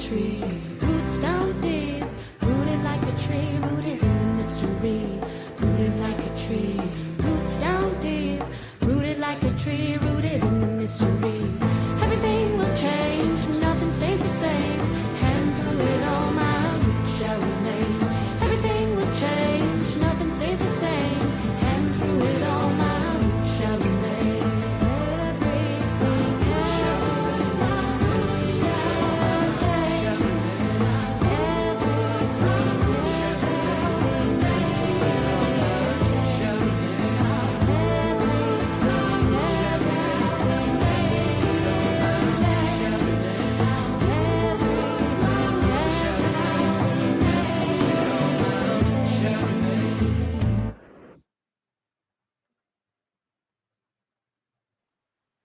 tree, roots down deep, rooted like a tree, rooted in the mystery, rooted like a tree, roots down deep, rooted like a tree, rooted in the mystery. Everything will change, nothing stays the same, and through it all my roots shall remain. Everything will change, nothing stays the same, and through it all my roots shall remain.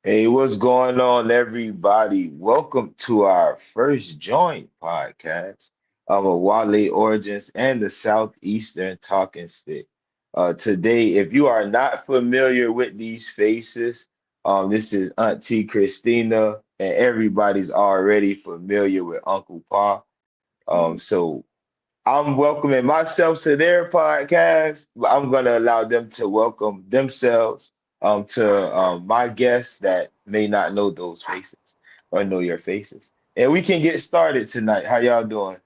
Hey, what's going on, everybody? Welcome to our first joint podcast of a Wale Origins and the Southeastern Talking Stick. Today, if you are not familiar with these faces, this is Auntie Christina, and everybody's already familiar with Uncle Pa. So I'm welcoming myself to their podcast. I'm going to allow them to welcome themselves to my guests that may not know those faces or know your faces. And we can get started tonight. How y'all doing?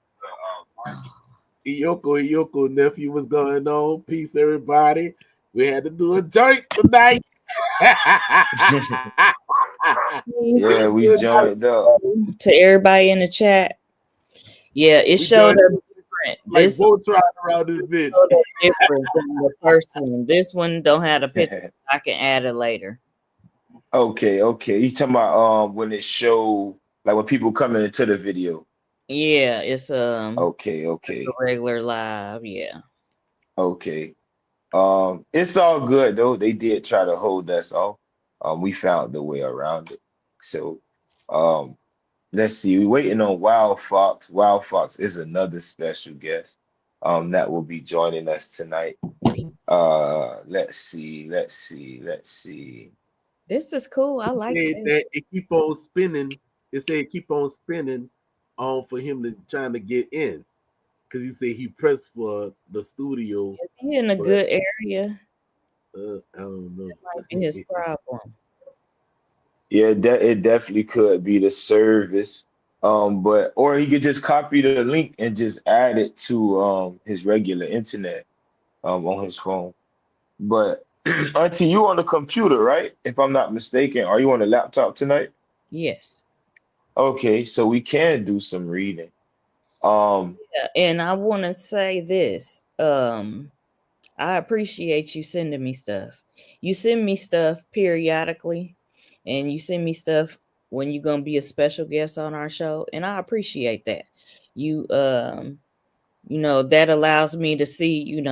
Iyoko, nephew, what's going on? Peace, everybody. We had to do a joint tonight. Yeah, we joined up. To everybody in the chat. Yeah, it showed up different. Like This Voltron around this bitch. different than the first one. This one don't have a picture. I can add it later. Okay. You talking about when it show like when people coming into the video. Yeah, it's Okay. it's a regular live. Yeah. Okay. It's all good though. They did try to hold us off. We found the way around it. So, let's see. We're waiting on Wild Fox. Wild Fox is another special guest, that will be joining us tonight. Let's see. This is cool. I like It this. that it keep on spinning. It said keep on spinning for him to trying to get in. Because he said he pressed for the studio. Is he in a good area? I don't know. That might be his problem. Yeah, it definitely could be the service. But or he could just copy the link and just add it to his regular internet on his phone. But Auntie, you on the computer, right? If I'm not mistaken, are you on the laptop tonight? Yes. Okay, so we can do some reading. Um, Yeah, and I want to say this. I appreciate you sending me stuff. You send me stuff periodically, and you send me stuff when you're gonna be a special guest on our show, and I appreciate that. You that allows me to see,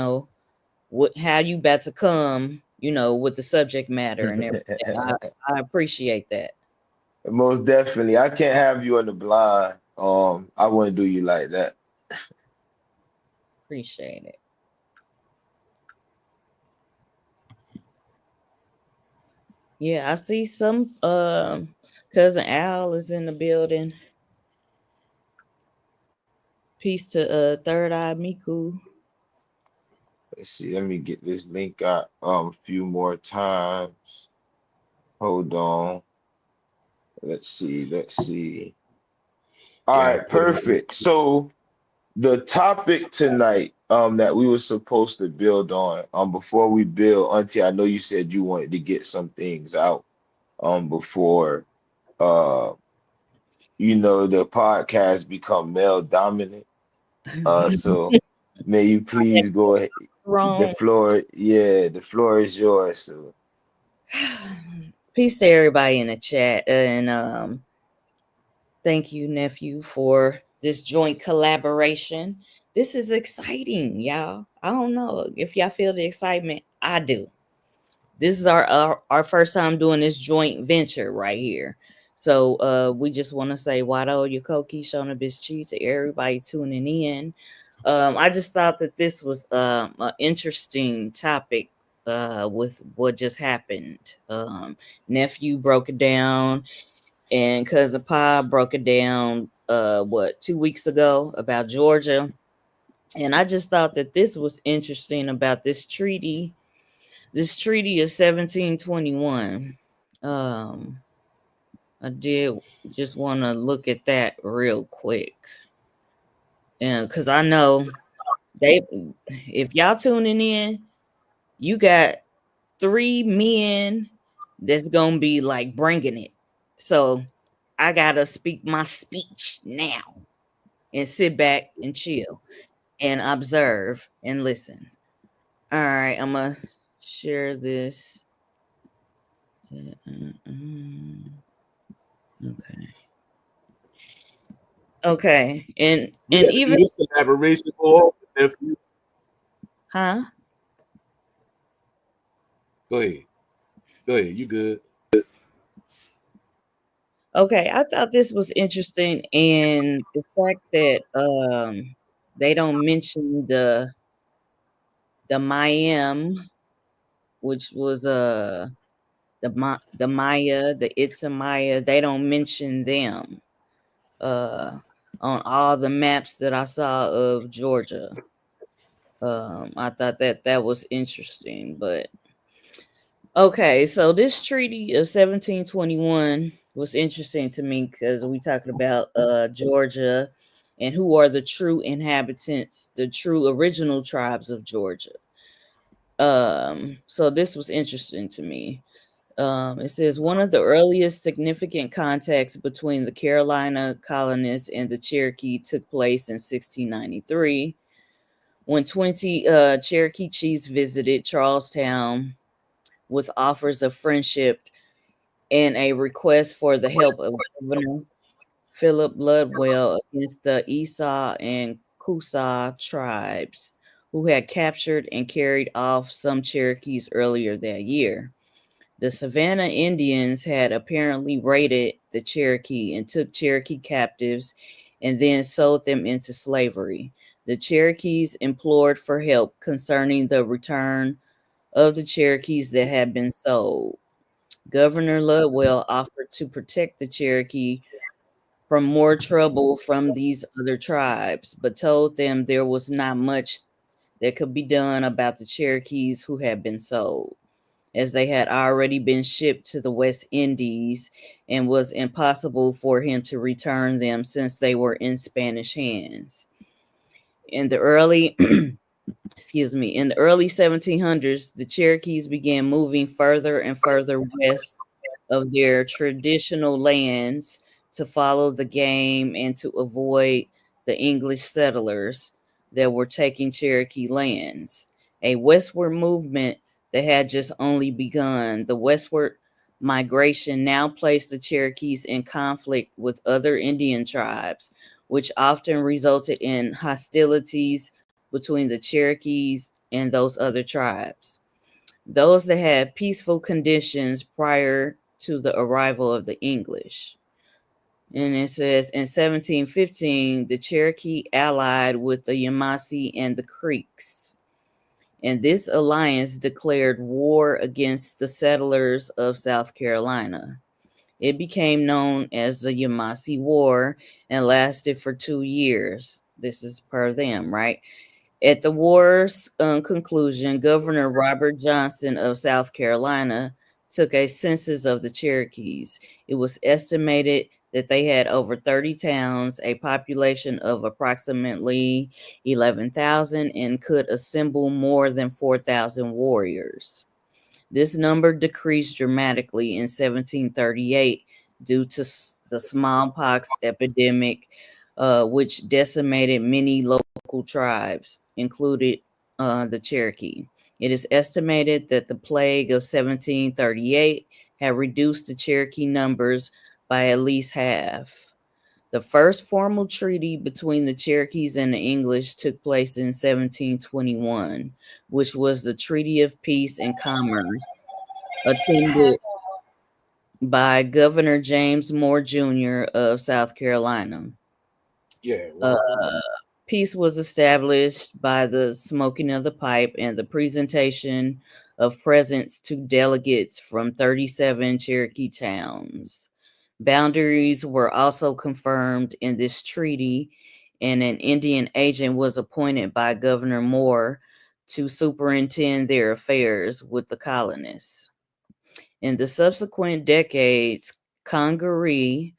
how you about to come, with the subject matter and everything. I appreciate that. most definitely. I can't have you on the blind. I wouldn't do you like that. Appreciate it. Yeah, I see some cousin Al is in the building. Peace to Third Eye Miku. Let's see. Let me get this link out a few more times. Hold on. Let's see. All Yeah, right, perfect. So the topic tonight that we were supposed to build on before we build, Auntie, I know you said you wanted to get some things out before uh the podcast become male dominant. So may you please go ahead. The Wrong. floor, yeah, the floor is yours. So Peace to everybody in the chat, and thank you, nephew, for this joint collaboration. This is exciting, y'all. I don't know if y'all feel the excitement. I do. This is our first time doing this joint venture right here. So we just want to say Wado Yokoki Shona Bischi to everybody tuning in. I just thought that this was an interesting topic with what just happened. Nephew broke it down, and cousin Pa broke it down 2 weeks ago about Georgia. And I just thought that this was interesting about this treaty of 1721. I did just want to look at that real quick. And because I know if y'all tuning in, you got 3 men that's gonna be like bringing it. So I gotta speak my speech now and sit back and chill and observe and listen. All right, I'm gonna share this. Okay, and We got to do even this collaboration more often, nephew. huh? Go ahead. Go ahead. You good? Okay, I thought this was interesting, and the fact that they don't mention the Mayim, which was the Maya, the Itza Maya. They don't mention them uh on all the maps that I saw of Georgia. I thought that was interesting, but okay, so this treaty of 1721 was interesting to me because we talking about Georgia and who are the true inhabitants, the true original tribes of Georgia. So this was interesting to me. It says one of the earliest significant contacts between the Carolina colonists and the Cherokee took place in 1693 when 20 Cherokee chiefs visited Charlestown with offers of friendship and a request for the help of Governor Philip Ludwell against the Esau and Coosaw tribes, who had captured and carried off some Cherokees earlier that year. The Savannah Indians had apparently raided the Cherokee and took Cherokee captives and then sold them into slavery. The Cherokees implored for help concerning the return of the Cherokees that had been sold. Governor Ludwell offered to protect the Cherokee from more trouble from these other tribes, but told them there was not much that could be done about the Cherokees who had been sold, as they had already been shipped to the West Indies and was impossible for him to return them since they were in Spanish hands. In the early in the early 1700s, the Cherokees began moving further and further west of their traditional lands to follow the game and to avoid the English settlers that were taking Cherokee lands. A westward movement that had just only begun. The westward migration now placed the Cherokees in conflict with other Indian tribes, which often resulted in hostilities between the Cherokees and those other tribes. Those that had peaceful conditions prior to the arrival of the English. And it says in 1715, the Cherokee allied with the Yamasee and the Creeks. And this alliance declared war against the settlers of South Carolina. It became known as the Yamasee War and lasted for 2 years. This is per them, right? At the war's conclusion, Governor Robert Johnson of South Carolina took a census of the Cherokees. It was estimated that they had over 30 towns, a population of approximately 11,000, and could assemble more than 4,000 warriors. This number decreased dramatically in 1738 due to the smallpox epidemic, which decimated many local tribes, included the Cherokee. It is estimated that the plague of 1738 had reduced the Cherokee numbers by at least half. The first formal treaty between the Cherokees and the English took place in 1721, which was the Treaty of Peace and Commerce, attended by Governor James Moore Jr. of South Carolina. Yeah. Uh, Wow. Peace was established by the smoking of the pipe and the presentation of presents to delegates from 37 Cherokee towns. Boundaries were also confirmed in this treaty, and an Indian agent was appointed by Governor Moore to superintend their affairs with the colonists. In the subsequent decades, Congaree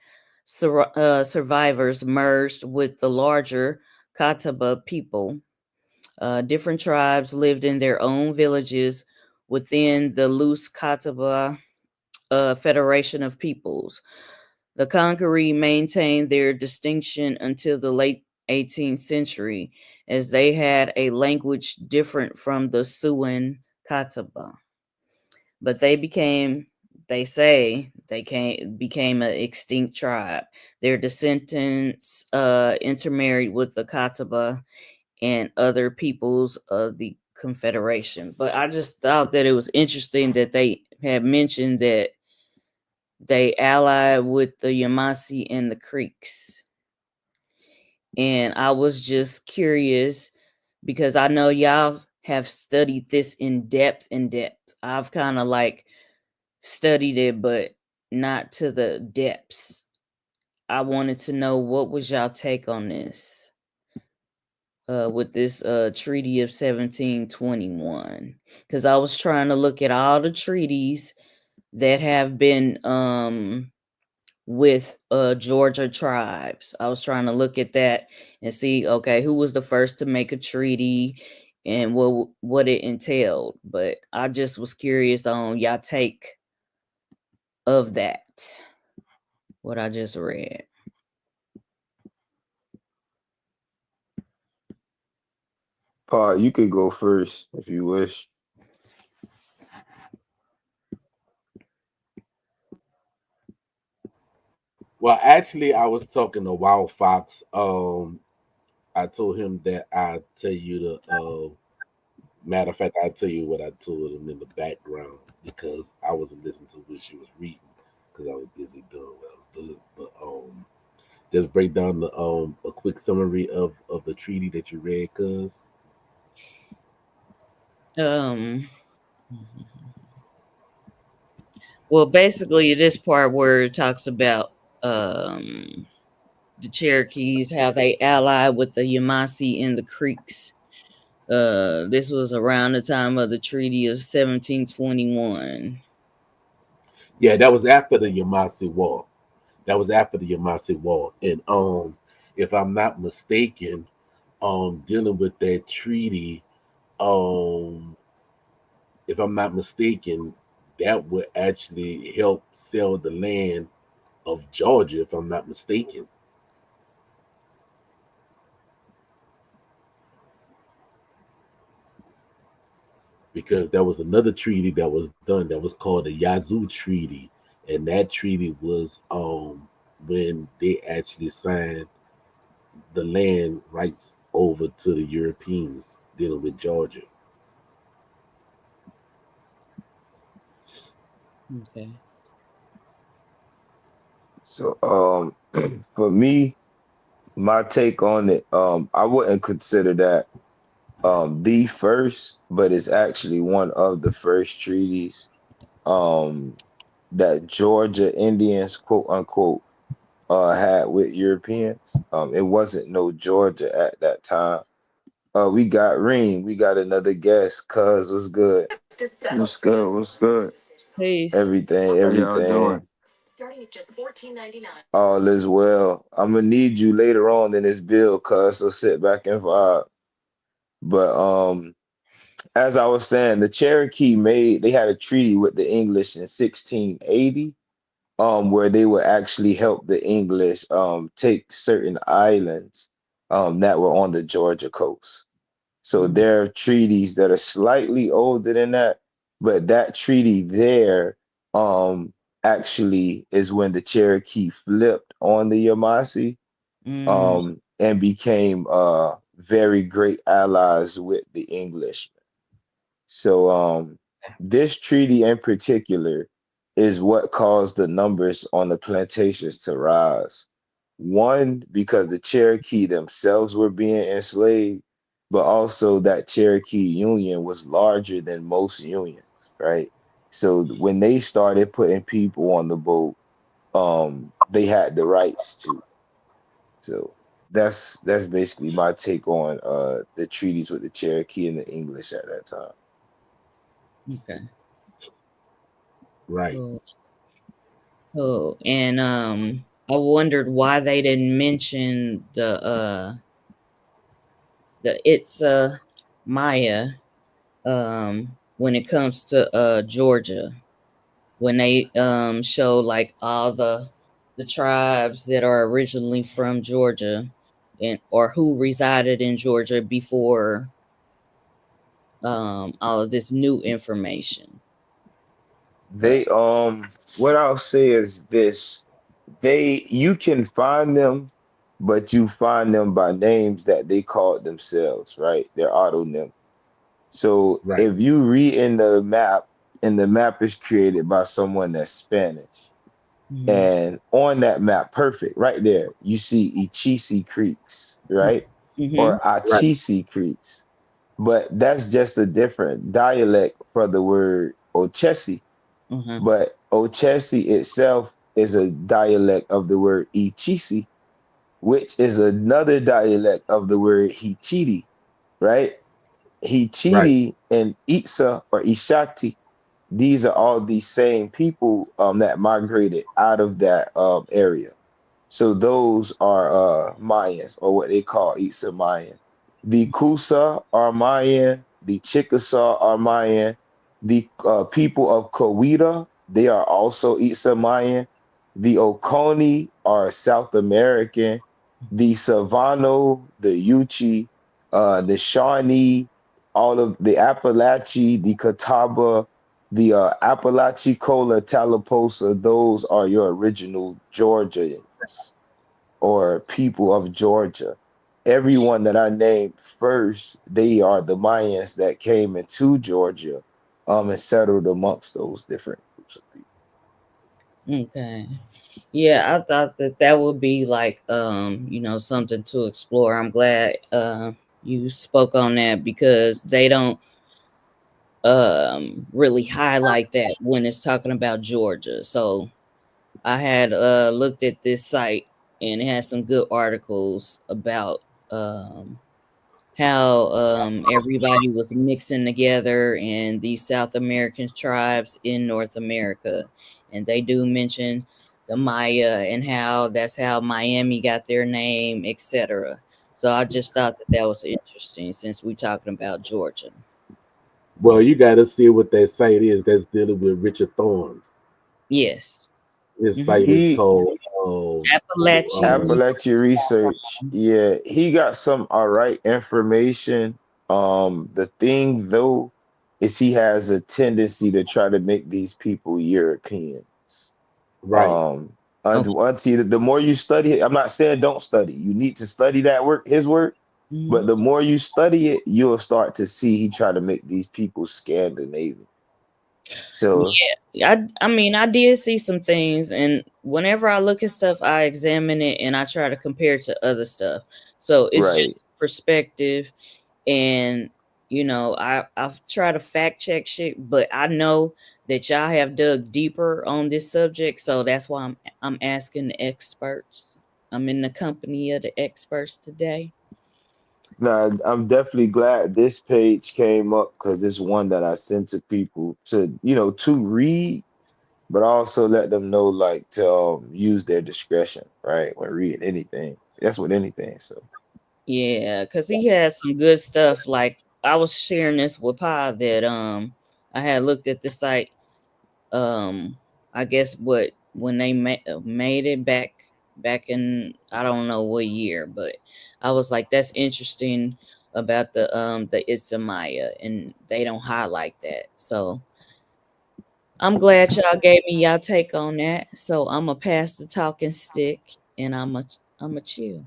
survivors merged with the larger Catawba people. Different tribes lived in their own villages within the loose Catawba Federation of Peoples. The Congaree maintained their distinction until the late 18th century, as they had a language different from the Siouan Catawba. But they say became an extinct tribe. Their descendants intermarried with the Catawba and other peoples of the Confederation. But I just thought that it was interesting that they had mentioned that they allied with the Yamasee and the Creeks. And I was just curious because I know y'all have studied this in depth. I've kind of like studied it, but not to the depths. I wanted to know what was y'all take on this with this treaty of 1721, because I was trying to look at all the treaties that have been with Georgia tribes. I was trying to look at that and see, okay, who was the first to make a treaty and what it entailed. But I just was curious on y'all take of that, what I just read. Paul, you could go first if you wish. Well, actually, I was talking to Wild Fox. I told him that I'd tell you the matter of fact, I'll tell you what I told him in the background because I wasn't listening to what she was reading because I was busy doing what I was doing. But just break down the a quick summary of the treaty that you read, cuz. Um, well, basically, this part where it talks about the Cherokees, how they allied with the Yamasee and the Creeks. This was around the time of the Treaty of 1721. Yeah, that was after the Yamasi War. That was after the Yamasi War, and if I'm not mistaken, dealing with that treaty, um, if I'm not mistaken, that would actually help sell the land of Georgia, if I'm not mistaken, because there was another treaty that was done that was called the Yazoo Treaty, and that treaty was when they actually signed the land rights over to the Europeans dealing with Georgia. Okay. So, for me, my take on it, I wouldn't consider that the first, but it's actually one of the first treaties um that Georgia Indians, quote unquote, had with Europeans. It wasn't no Georgia at that time. We got Reem, we got another guest. Cuz was good. What's good? What's good? Peace. Everything, How y'all doing? everything. All is well. I'm gonna need you later on in this bill, cuz, so sit back and vibe. But as I was saying, the Cherokee they had a treaty with the English in 1680, where they would actually help the English take certain islands that were on the Georgia coast. So Mm, there are treaties that are slightly older than that, but that treaty there um actually is when the Cherokee flipped on the Yamasee mm, and became very great allies with the English. So this treaty in particular is what caused the numbers on the plantations to rise. One, because the Cherokee themselves were being enslaved, but also that Cherokee Union was larger than most unions, right? So when they started putting people on the boat, they had the rights to. So that's basically my take on the treaties with the Cherokee and the English at that time. Okay. Right. Cool. Cool. And I wondered why they didn't mention the it's Maya when it comes to Georgia, when they show like all the tribes that are originally from Georgia and or who resided in Georgia before all of this new information. Uh, They what I'll say is this. You can find them, but you find them by names that they called themselves, right? They're autonym. So Right. if you read in the map, and the map is created by someone that's Spanish, mhm, and on that map, perfect, right there, you see Ichisi Creeks, right? Or mhm, Right. Achisi Creeks. But that's just a different dialect for the word Ochesi. uh-huh, But Ochesi itself is a dialect of the word Ichisi, which is another dialect of the word Hichiti, right? Right. Hichiti and Itza or Ishati, these are all these same people that migrated out of that area. So those are Mayans, or what they call Itza Mayan. The Kusa are Mayan. The Chickasaw are Mayan. The people of Coweta, they are also Itza Mayan. The Oconee are South American. The Savano, the Yuchi, the Shawnee, all of the Appalachie, the Catawba, the Apalachicola, Tallapoosa, those are your original Georgians or people of Georgia. Everyone that I named first, they are the Mayans that came into Georgia and settled amongst those different groups of people. okay. Yeah, I thought that that would be like something to explore. I'm glad you spoke on that because they don't really highlight that when it's talking about Georgia. So I had looked at this site and it has some good articles about um how everybody was mixing together and these South American tribes in North America. And they do mention the Maya and how that's how Miami got their name, etc. So I just thought that that was interesting since we're talking about Georgia. Well, you got to see what that site is that's dealing with Richard Thorne. Yes. His Hmm. site is He called Appalachian Appalachia Research. Research, yeah, he got some all right information. The thing though is he has a tendency to try to make these people Europeans. right. Um, Okay. until the more you study it, I'm not saying don't study. You need to study that work, his work, Mhm. but the more you study it, you'll start to see he try to make these people Scandinavian. So, Yeah, I mean, I did see some things, and whenever I look at stuff, I examine it and I try to compare it to other stuff. So it's right. just perspective, and I've tried to fact check shit, but I know that y'all have dug deeper on this subject, so that's why I'm asking the experts. I'm in the company of the experts today. Now, I'm definitely glad this page came up because it's one that I send to people to, to read, but also let them know like to use their discretion, right? When reading anything. That's with anything. So, Yeah, cause he has some good stuff. Like I was sharing this with Pa that I had looked at the site. Um, I guess what when they made it back in I don't know what year, but I was like, that's interesting about the Itzamaya, and they don't highlight that. So I'm glad y'all gave me y'all take on that. So I'm gonna pass the talking stick, and I'm a chill.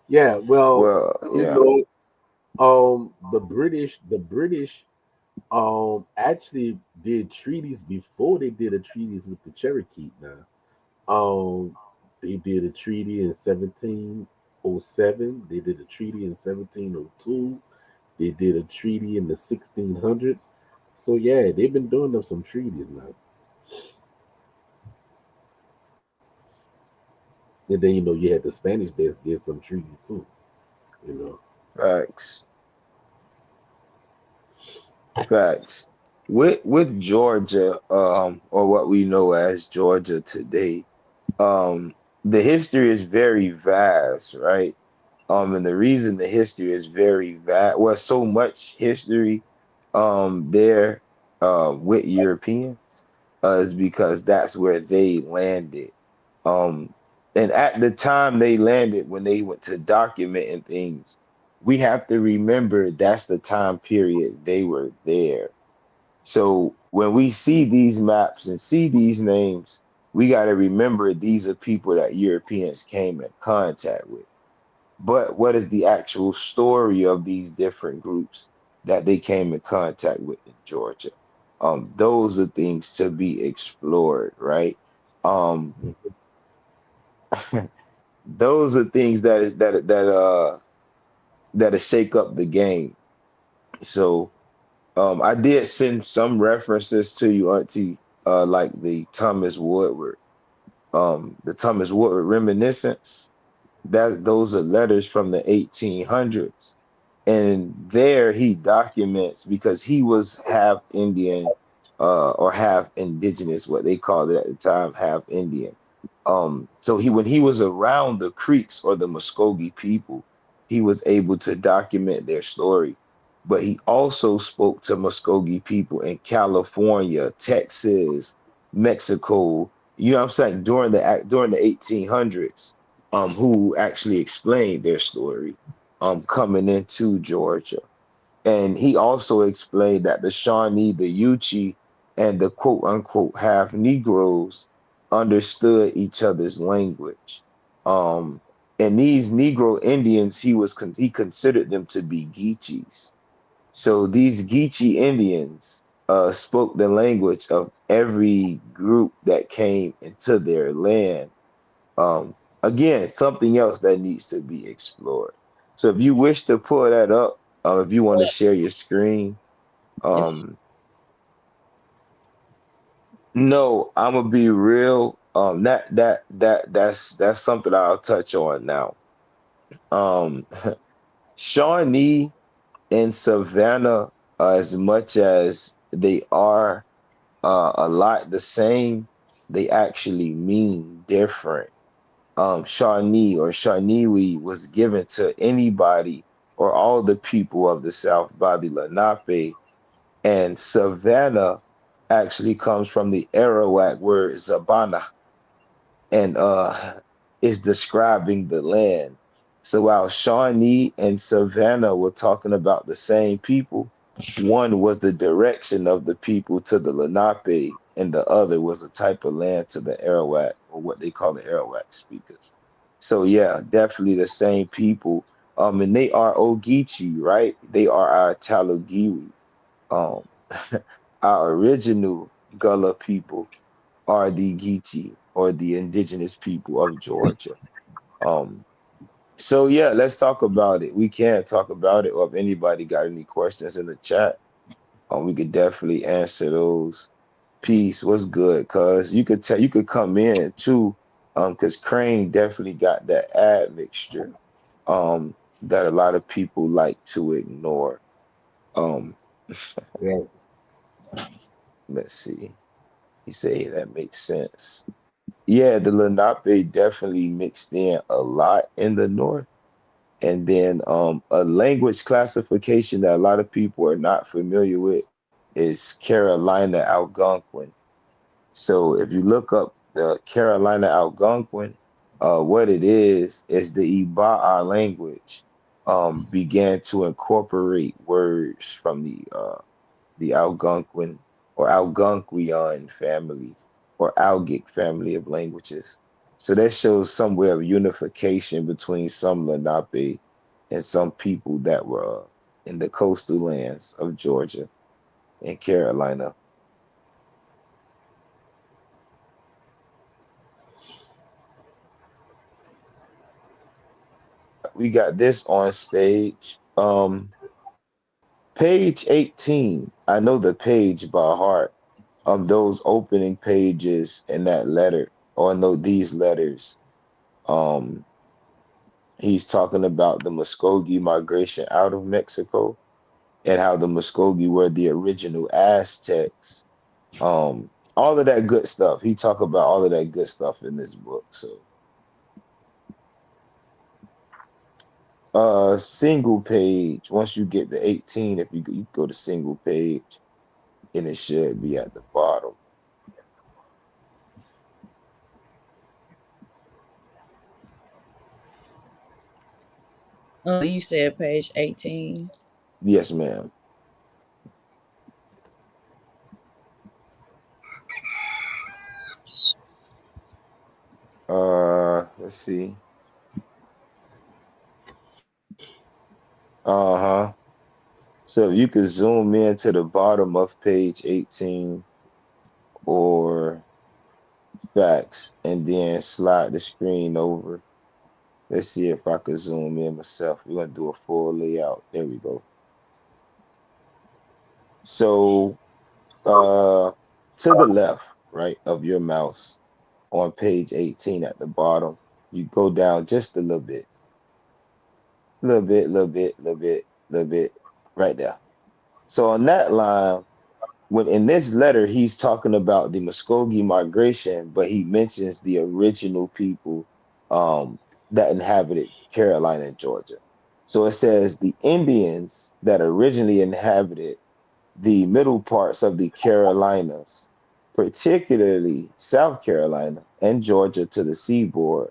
Yeah. Well, well, you yeah. know, the British actually did treaties before they did a treaties with the Cherokee. Now, they did a treaty in 1707. They did a treaty in 1702. They did a treaty in the 1600s. So yeah, they've been doing them some treaties now. And then you had the Spanish that did some treaties too. You know. Facts. Facts. With Georgia, or what we know as Georgia today, um, the history is very vast, right? And the reason the history is very vast, well, so much history, there, with Europeans, is because that's where they landed. Um, and at the time they landed, when they went to documenting things, we have to remember that's the time period they were there. So when we see these maps and see these names, we got to remember these are people that Europeans came in contact with. But what is the actual story of these different groups that they came in contact with in Georgia? Those are things to be explored, right? Um, those are things that shake up the game. So I did send some references to you, Auntie, like the Thomas Woodward reminiscence. That those are letters from the 1800s. And there he documents, because he was half Indian, or half indigenous, what they called it at the time, half Indian. So when he was around the Creeks or the Muscogee people, he was able to document their story. But he also spoke to Muscogee people in California, Texas, Mexico, you know what I'm saying, during the 1800s, who actually explained their story, coming into Georgia. And he also explained that the Shawnee, the Yuchi, and the quote unquote half Negroes understood each other's language. Um, and these Negro Indians, he considered them to be Geechees. So these Geechee Indians spoke the language of every group that came into their land. um, Again, something else that needs to be explored. So if you wish to pull that up, if you want to share your screen, It's um, no, I'm gonna be real. That's something I'll touch on now. Um, Shawnee and Savannah, as much as they are a lot the same, they actually mean different. Shawnee or Shawneewe was given to anybody or all the people of the South by the Lenape, and Savannah actually comes from the Arawak word Zabana, and is describing the land. So while Shawnee and Savannah were talking about the same people, one was the direction of the people to the Lenape, and the other was a type of land to the Arawak, or what they call the Arawak speakers. So yeah, definitely the same people. And they are Ogeechee, right? They are our Talagiwi. Um, our original Gullah people are the Geechee, or the indigenous people of Georgia. Um, so yeah, let's talk about it. We can talk about it, or if anybody got any questions in the chat, we could definitely answer those. Peace, what's good? Cause you could come in too, cause Crane definitely got that admixture, that a lot of people like to ignore. Um, Yeah. let's see. He say that makes sense. Yeah, the Lenape definitely mixed in a lot in the north. And then a language classification that a lot of people are not familiar with is Carolina Algonquin. So if you look up the Carolina Algonquin, what it is the Iba'a language began to incorporate words from the Algonquin or Algonquian family or Algic family of languages. So that shows somewhere of unification between some Lenape and some people that were in the coastal lands of Georgia and Carolina. We got this on stage. Page 18. I know the page by heart. Those opening pages in that letter, or no, these letters. Um, he's talking about the Muscogee migration out of Mexico and how the Muscogee were the original Aztecs. All of that good stuff. He talk about all of that good stuff in this book. So, single page. Once you get to 18, if you go to single page, and it should be at the bottom. Oh, you said page 18. Yes, ma'am. Let's see. Uh-huh. So if you could zoom in to the bottom of page 18 or facts and then slide the screen over. Let's see if I could zoom in myself. We're gonna do a full layout. There we go. So to the left, right, of your mouse on page 18 at the bottom, you go down just a little bit, little bit, little bit, little bit, right there. So on that line, when in this letter, he's talking about the Muscogee migration, but he mentions the original people um, that inhabited Carolina and Georgia. So it says the Indians that originally inhabited the middle parts of the Carolinas, particularly South Carolina and Georgia to the seaboard,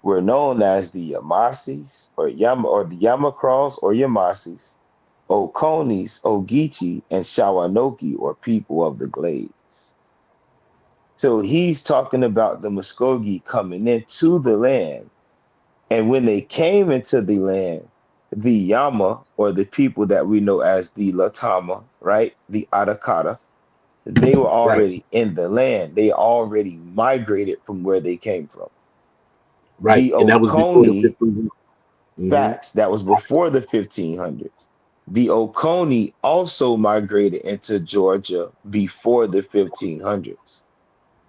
were known as the Yamasis or the Yamacraws or Yamasis, Oconis, Ogeechee, and Shawanoki, or people of the Glades. So he's talking about the Muskogee coming into the land. And when they came into the land, the Yama, or the people that we know as the Latama, right? The Atakata, they were Right, already in the land. They already migrated from where they came from. right. The And that was before the Oconee 15. Mm-hmm. facts, that was before the 1500s. The Oconee also migrated into Georgia before the 1500s.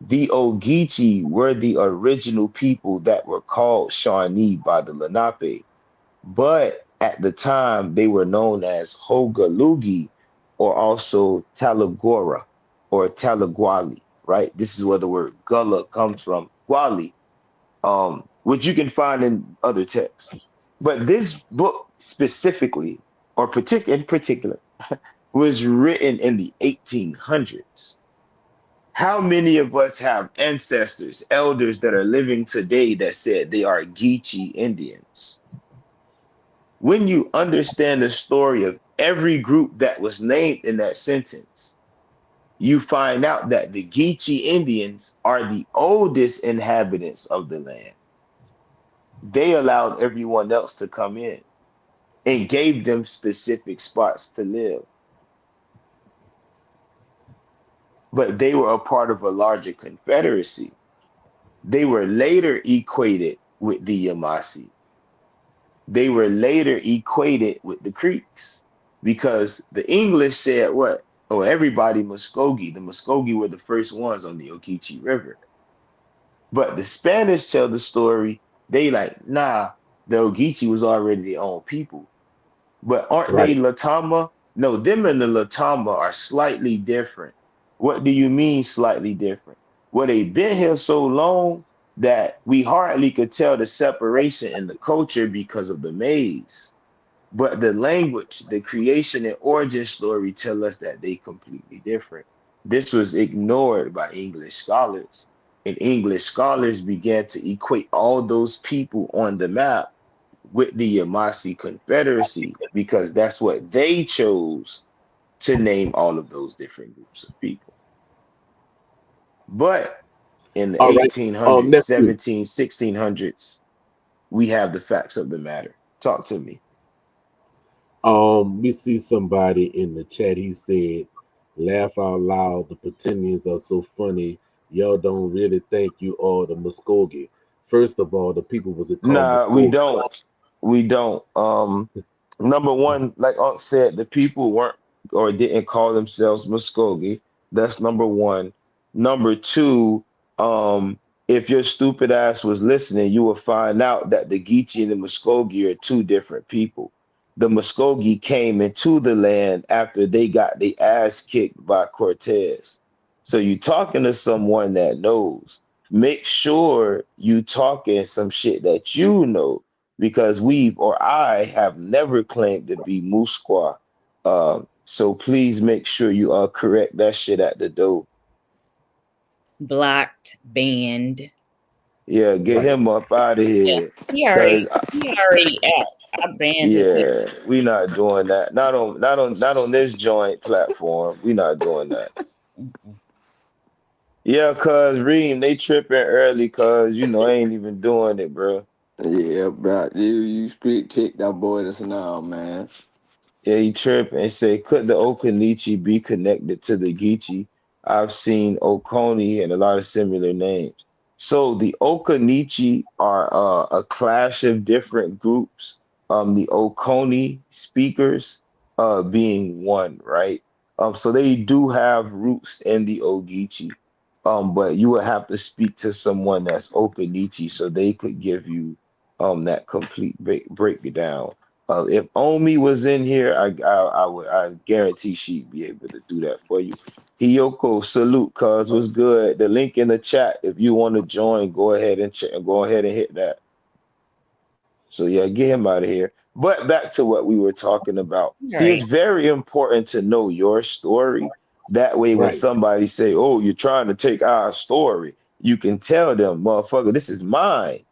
The Ogeechee were the original people that were called Shawnee by the Lenape, but at the time they were known as Hogalugi or also Talagora or Talaguali, right? This is where the word gullah comes from, Guali, which you can find in other texts. But this book specifically, or in particular, was written in the 1800s. How many of us have ancestors, elders that are living today that said they are Geechee Indians? When you understand the story of every group that was named in that sentence, you find out that the Geechee Indians are the oldest inhabitants of the land. They allowed everyone else to come in and gave them specific spots to live. But they were a part of a larger confederacy. They were later equated with the Yamasi. They were later equated with the Creeks because the English said what? Oh, everybody Muskogee. The Muskogee were the first ones on the Okeechee River. But the Spanish tell the story. They like, nah, the Ogeechee was already their own people. But aren't they Right. Latama? No, them and the Latama are slightly different. What do you mean slightly different? Well, they've been here so long that we hardly could tell the separation in the culture because of the maize. But the language, the creation and origin story tell us that they completely different. This was ignored by English scholars. And English scholars began to equate all those people on the map with the Yamasee Confederacy because that's what they chose to name all of those different groups of people. But in the All right. 1800s, Nephew. 17, 1600s, we have the facts of the matter. Talk to me. We see somebody in the chat. He said, "Laugh out loud. The Pretendians are so funny. Y'all don't really think you are the Muskogee. First of all, the people was called Nah, we Muskogee. don't. We don't. Number one, like Unc said, the people weren't or didn't call themselves Muskogee. That's number one. Number two, um, if your stupid ass was listening, you will find out that the Geechee and the Muskogee are two different people. The Muskogee came into the land after they got their ass kicked by Cortez. So you talking to someone that knows. Make sure you talking some shit that you know, because we or I have never claimed to be Musqua. So please make sure you correct that shit at the door. Blocked, banned. Yeah, get Right. him up out of here. He already Cause he already out. I banned his ass. yeah, we not doing that. Not on this joint platform. We not doing that. Mm-mm. Yeah, cause Reem, they tripping early, cause I ain't even doing it, bro. Yeah, bro. You street check that boy this now, man. Yeah, he tripping and say, could the Okanichi be connected to the Geechee? I've seen Oconee and a lot of similar names. So the Okanichi are a clash of different groups. The Oconee speakers being one, right? So they do have roots in the Ogeechee. But you would have to speak to someone that's Okanichi so they could give you that complete breakdown. If Omi was in here, I guarantee she'd be able to do that for you. Hiyoko, salute, cuz was good. The link in the chat. If you want to join, go ahead and go ahead and hit that. So yeah, get him out of here. But back to what we were talking about. See, it's Right. very important to know your story. That way, when Right. somebody say, "Oh, you're trying to take our story," you can tell them, "Motherfucker, this is mine."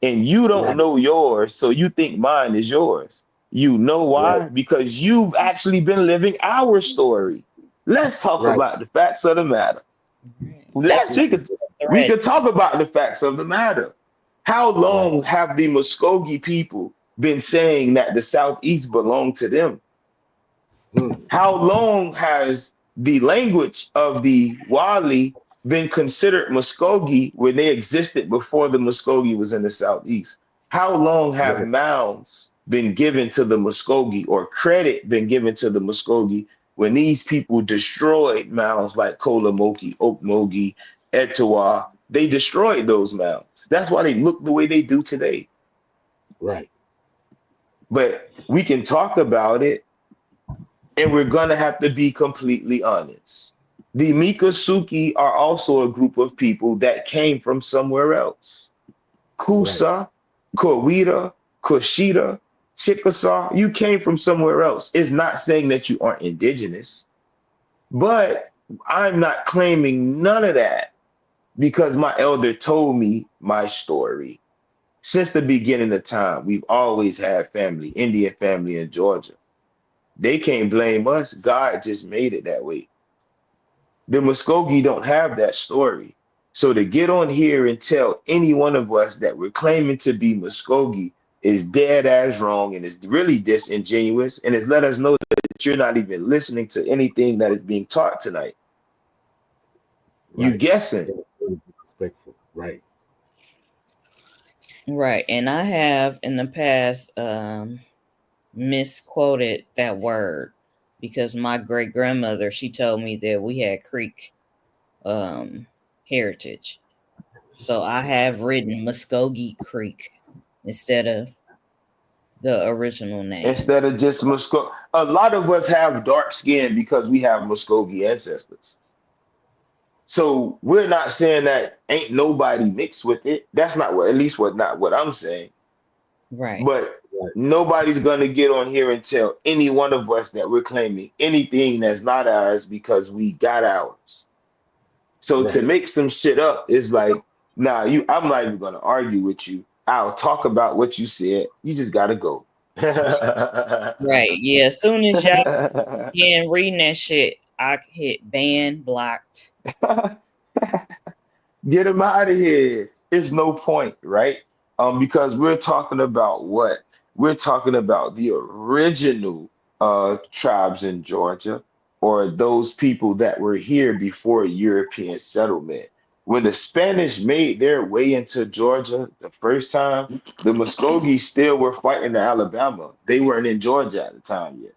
And you don't Right. know yours, so you think mine is yours. You know Right. why? Because you've actually been living our story. Let's talk Right. about the facts of the matter. Right. That's Let's why we could the we thread. could talk about the facts of the matter. How Right. long have the Muskogee people been saying that the Southeast belonged to them? Mm. How long has the language of the Wali been considered Muskogee when they existed before the Muskogee was in the Southeast? How long have Right. mounds been given to the Muskogee or credit been given to the Muskogee when these people destroyed mounds like Kolamoki, Okmulgee, Etowah? They destroyed those mounds. That's why they look the way they do today. Right. But we can talk about it, and we're gonna have to be completely honest. The Mikasuki are also a group of people that came from somewhere else. Right. Kusa, Kowita, Kushida, Chickasaw, you came from somewhere else. It's not saying that you aren't indigenous, but I'm not claiming none of that because my elder told me my story. Since the beginning of time, we've always had family, Indian family in Georgia. They can't blame us. God just made it that way. The Muskogee don't have that story. So to get on here and tell any one of us that we're claiming to be Muskogee is dead as wrong and is really disingenuous, and it's let us know that you're not even listening to anything that is being taught tonight. You Right. guessing. That's very disrespectful. Right. Right. And I have in the past misquoted that word because my great grandmother, she told me that we had Creek um heritage. So I have written Muskogee Creek instead of the original name. Instead of just Muskogee. A lot of us have dark skin because we have Muskogee ancestors. So we're not saying that ain't nobody mixed with it. That's not what, at least what not what I'm saying. Right. But Right. nobody's gonna get on here and tell any one of us that we're claiming anything that's not ours because we got ours. So to Right. make some shit up is like, nah, I'm not even gonna argue with you. I'll talk about what you said. You just gotta go. Right. Yeah. As soon as y'all began reading that shit, I hit ban blocked. Get him out of here. There's no point, right? Because we're talking about what? We're talking about the original tribes in Georgia, or those people that were here before European settlement. When the Spanish made their way into Georgia the first time, the Muskogee still were fighting in Alabama. They weren't in Georgia at the time yet.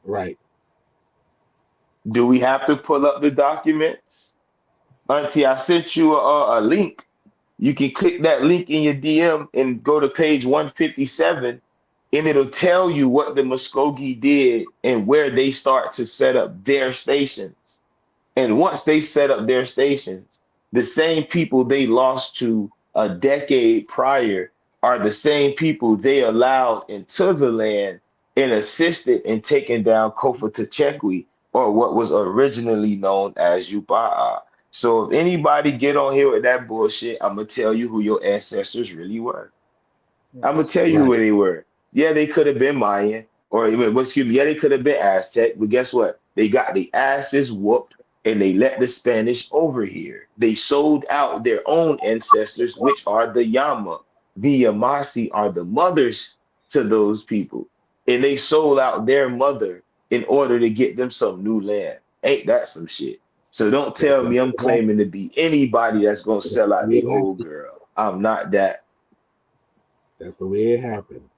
Right. Do we have to pull up the documents? Auntie, I sent you a link. You can click that link in your DM and go to page 157, and it'll tell you what the Muskogee did and where they start to set up their stations. And once they set up their stations, the same people they lost to a decade prior are the same people they allowed into the land and assisted in taking down Kofa Techekwi, or what was originally known as Yuba'a. So if anybody get on here with that bullshit, I'm gonna tell you who your ancestors really were. I'm gonna tell you Right. who they were. Yeah, they could have been Mayan, or even, well, excuse me, yeah, they could have been Aztec, but guess what? They got the asses whooped and they let the Spanish over here. They sold out their own ancestors, which are the Yama. The Yamasi are the mothers to those people, and they sold out their mother in order to get them some new land. Ain't that some shit? So don't That's tell the me I'm claiming to be anybody that's gonna sell out way the it old happened. girl. I'm not that. That's the way it happened.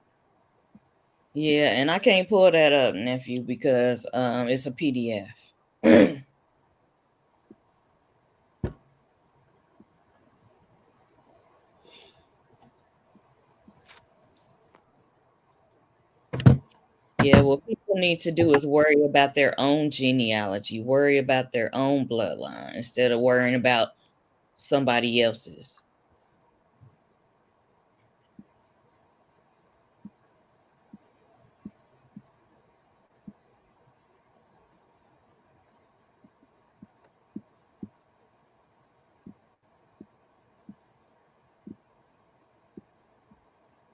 Yeah, and I can't pull that up, nephew, because it's a PDF. Yeah, what people need to do is worry about their own genealogy, worry about their own bloodline instead of worrying about somebody else's.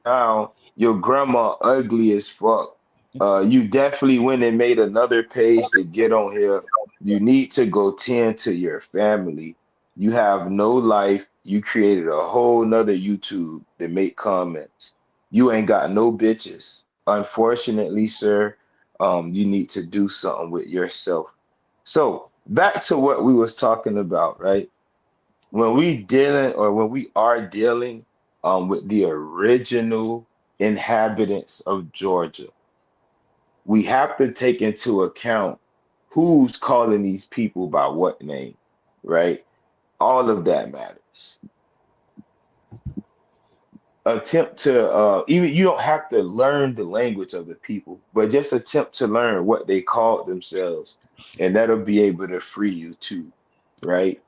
Now your grandma ugly as fuck. You definitely went and made another page to get on here. You need to go tend to your family. You have no life. You created a whole nother YouTube to make comments. You ain't got no bitches. Unfortunately, sir, you need to do something with yourself. So back to what we was talking about, right? When we are dealing with the original inhabitants of Georgia, we have to take into account who's calling these people by what name, right? All of that matters. Attempt to even you don't have to learn the language of the people, but just attempt to learn what they called themselves, and that'll be able to free you too, right?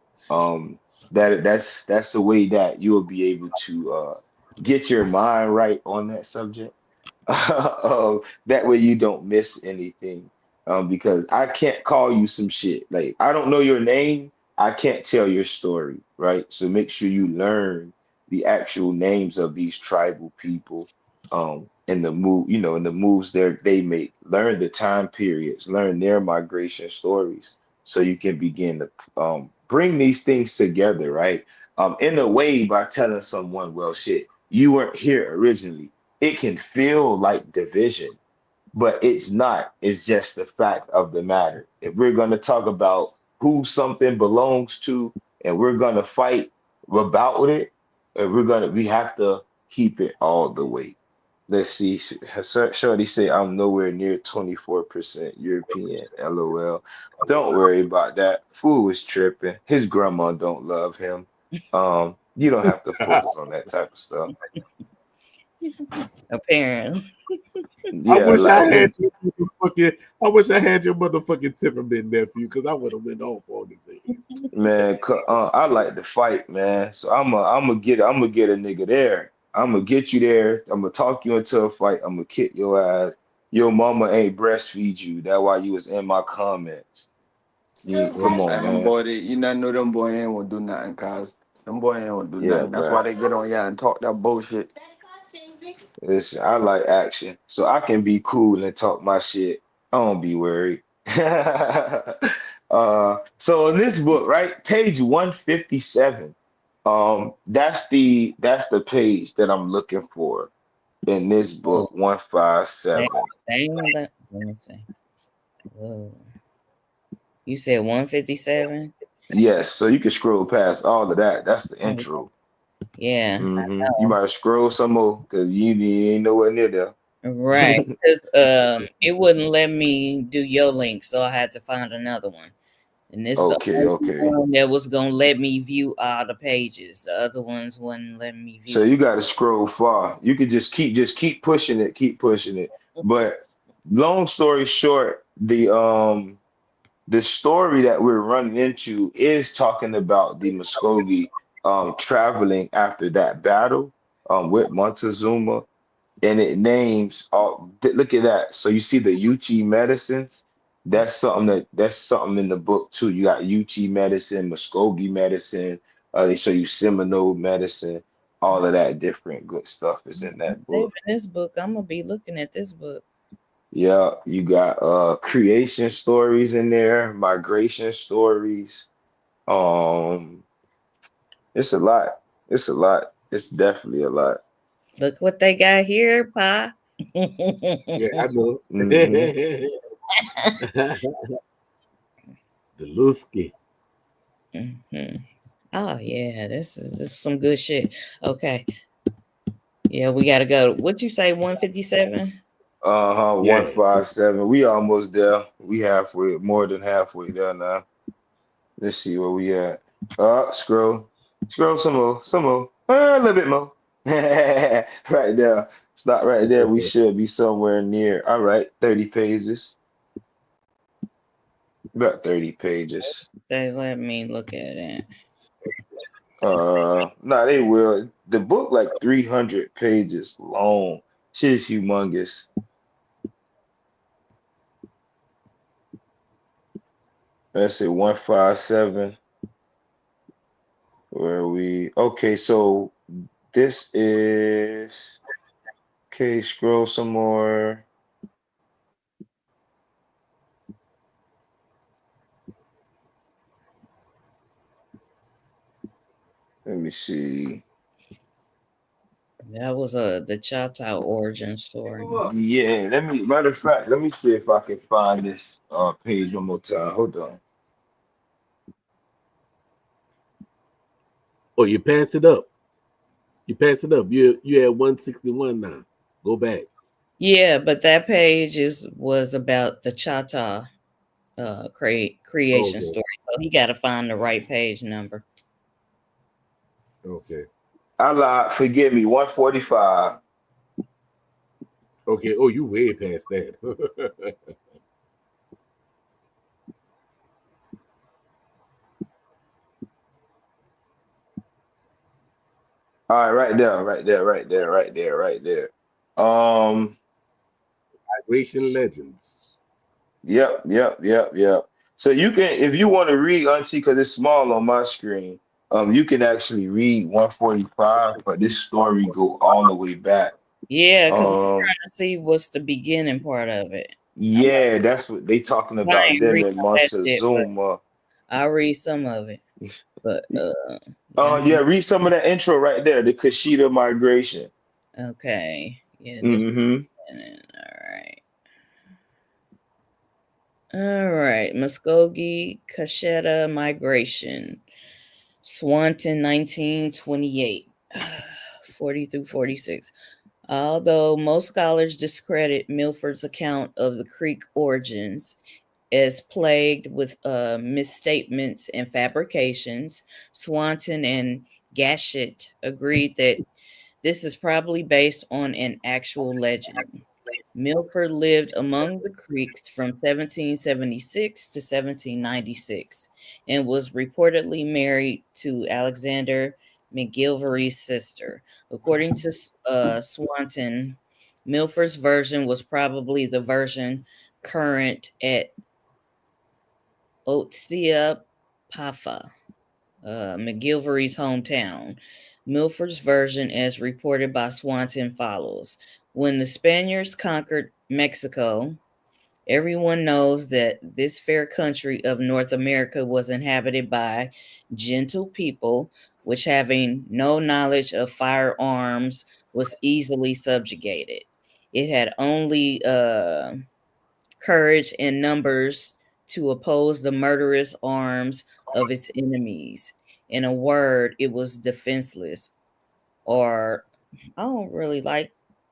That's the way that you'll be able to get your mind right on that subject. That way you don't miss anything. Because I can't call you some shit. Like I don't know your name, I can't tell your story, right? So make sure you learn the actual names of these tribal people, and the move, and the moves they make. Learn the time periods, learn their migration stories, so you can begin to bring these things together, right? In a way, by telling someone, well, shit, you weren't here originally. It can feel like division, but it's not. It's just the fact of the matter. If we're going to talk about who something belongs to, and we're going to fight about it, and we have to keep it all the way. Let's see. Shorty say I'm nowhere near 24% European. LOL. Don't worry about that. Fool was tripping. His grandma don't love him. You don't have to focus on that type of stuff. Apparently. I Yeah, wish I like had your motherfucking. I wish I had your motherfucking temperament, nephew, because I would have went off on these things. man, I like to fight, man. So I'm gonna get a nigga there. I'm gonna get you there. I'm gonna talk you into a fight. I'm gonna kick your ass. Your mama ain't breastfeed you. That's why you was in my comments. You come on, And them man. boy, you not know them boy ain't gonna do nothing, cause them boy ain't gonna do Yeah, nothing. That's why bro. they get on y'all and talk that bullshit. Listen, I like action, so I can be cool and talk my shit. I don't be worried. So in this book, right, page 157, that's the page that I'm looking for in this Oh, book, 157. dang, let me see. Whoa. You said 157? Yes, so you can scroll past all of that. That's the intro. Yeah, I You know. might scroll some more because you ain't nowhere near there. Right. Because it wouldn't let me do your link, so I had to find another one. And it's the Okay, only okay. one that was gonna let me view all the pages. The other ones wouldn't let me So view. you got to scroll far. You could just keep pushing it, keep pushing it. But long story short, the story that we're running into is talking about the Muskogee traveling after that battle with Montezuma, and it names all. Look at that. So you see the UT medicines. That's something in the book too. You got UT medicine, Muskogee medicine. They show you Seminole medicine. All of that different good stuff is in that Saving book. this book, I'm gonna be looking at this book. Yeah, you got creation stories in there, migration stories. Um, it's a lot. It's a lot. It's definitely a lot. Look what they got here, Pa. Yeah, I know. Hmm. The Lusky. Mhm. Oh yeah, this is some good shit. Okay, yeah, we gotta go. What you say, 157? Uh-huh, Yeah. 157. We almost there. We halfway, more than halfway there now. Let's see where we at. Scroll. Scroll some more. A little bit more. Right there. Stop right there. We Okay. should be somewhere near. All right, 30 pages. About 30 pages. They let me look at it. Nah, they will. The book like 300 pages long. Shit is humongous. Let's see, 157. Where we okay, so this is okay, scroll some more. Let me see. That was the Choctaw origin story. Yeah, matter of fact, let me see if I can find this page one more time. Hold on. Oh, you pass it up. You pass it up. You at 161 now. Go back. Yeah, but that page is was about the Choctaw Oh, creation okay. story. So he got to find the right page number. Okay. I lied, forgive me, 145. Okay. Oh, you way past that. All right, right there, right there, right there, right there, right there. Um, Migration legends. yep. So you can, if you want to read, Auntie, because it's small on my screen, you can actually read 145, but this story go all the way back. Yeah, because I'm Um, trying to see what's the beginning part of it. yeah, that's what they talking I about ain't them read in all that shit, but Montezuma. I'll read some of it. But yeah, Yeah, read some of that intro right there, the Kushita migration. okay. Yeah, this Hmm. all right. All right. Muskogee Cacheta migration. Swanton 1928. 40 through 46. Although most scholars discredit Milford's account of the Creek origins as plagued with misstatements and fabrications, Swanton and Gashett agreed that this is probably based on an actual legend. Milford lived among the Creeks from 1776 to 1796 and was reportedly married to Alexander McGilvery's sister. According to Swanton, Milford's version was probably the version current at Otsia Pafa, McGilvery's hometown. Milford's version, as reported by Swanton, follows. When the Spaniards conquered Mexico, everyone knows that this fair country of North America was inhabited by gentle people, which, having no knowledge of firearms, was easily subjugated. It had only courage and numbers to oppose the murderous arms of its enemies. In a word, it was defenseless. Or I don't really like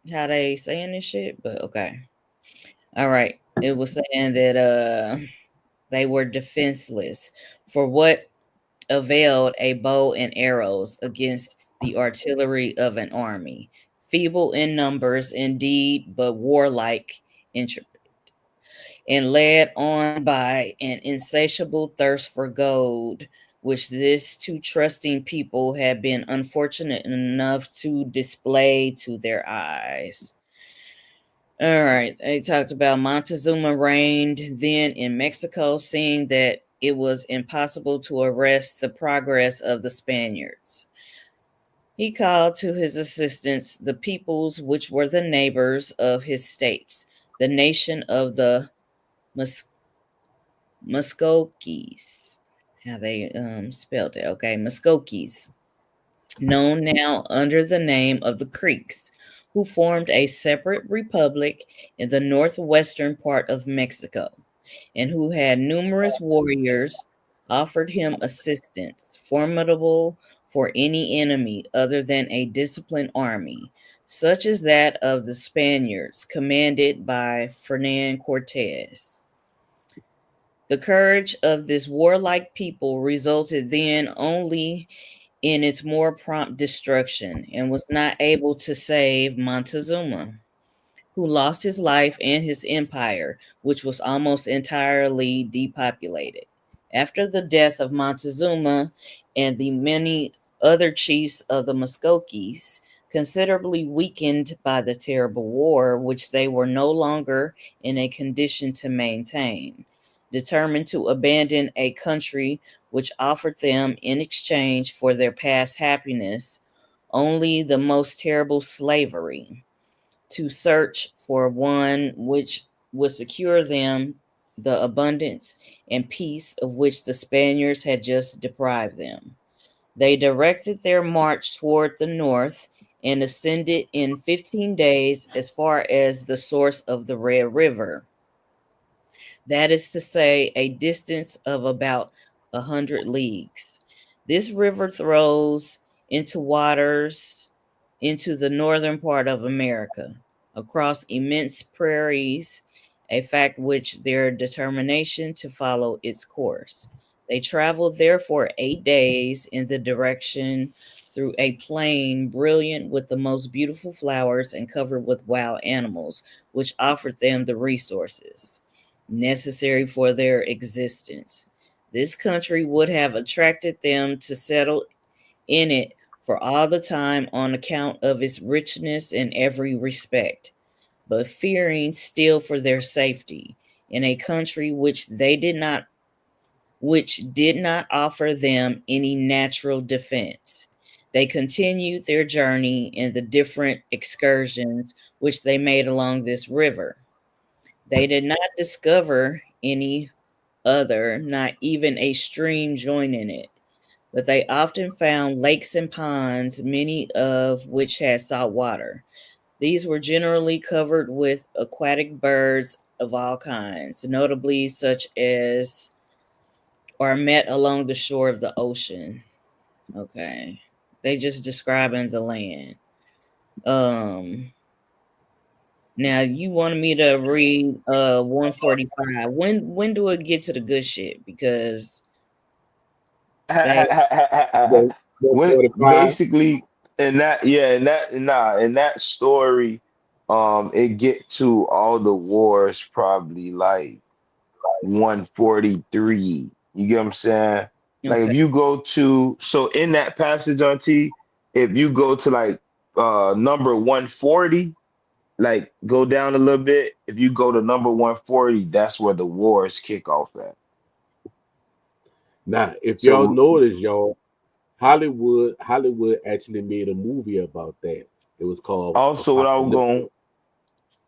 how they saying this shit, but okay. All right. It was saying that They were defenseless, for what availed a bow and arrows against the artillery of an army, feeble in numbers indeed, but warlike, intrepid, and led on by an insatiable thirst for gold, which this too trusting people had been unfortunate enough to display to their eyes. All right, they talked about Montezuma reigned then in Mexico, seeing that it was impossible to arrest the progress of the Spaniards. He called to his assistance the peoples which were the neighbors of his states, the nation of the Mus- Muscogees. How they spelled it? Okay, Muscogees, known now under the name of the Creeks, who formed a separate republic in the northwestern part of Mexico, and who had numerous warriors, offered him assistance, formidable for any enemy other than a disciplined army, such as that of the Spaniards, commanded by Fernan Cortez. The courage of this warlike people resulted then only in its more prompt destruction, and was not able to save Montezuma, who lost his life and his empire, which was almost entirely depopulated. After the death of Montezuma and the many other chiefs of the Muskogees, considerably weakened by the terrible war, which they were no longer in a condition to maintain, determined to abandon a country which offered them in exchange for their past happiness only the most terrible slavery, to search for one which would secure them the abundance and peace of which the Spaniards had just deprived them. They directed their march toward the north and ascended in 15 days as far as the source of the Red River. That is to say, a distance of about 100 leagues. This river throws into waters into the northern part of America, across immense prairies, a fact which their determination to follow its course. They traveled there for 8 days in the direction through a plain brilliant with the most beautiful flowers and covered with wild animals, which offered them the resources necessary for their existence. This country would have attracted them to settle in it for all the time on account of its richness in every respect, but fearing still for their safety in a country which did not offer them any natural defense. They continued their journey in the different excursions which they made along this river. They did not discover any other, not even a stream joining it, but they often found lakes and ponds, many of which had salt water. These were generally covered with aquatic birds of all kinds, notably such as are met along the shore of the ocean. Okay. They just describing the land. Um Now you wanted me to read 145. When do it get to the good shit? Because they When 145. basically in that yeah in that story it get to all the wars probably like 143. You get what I'm saying? Like if okay. you go to so in that passage on T, if you go to like number 140, like go down a little bit, if you go to number 140, that's where the wars kick off at. Now, if y'all So notice, y'all, Hollywood actually made a movie about that. It was called also Apocalypto.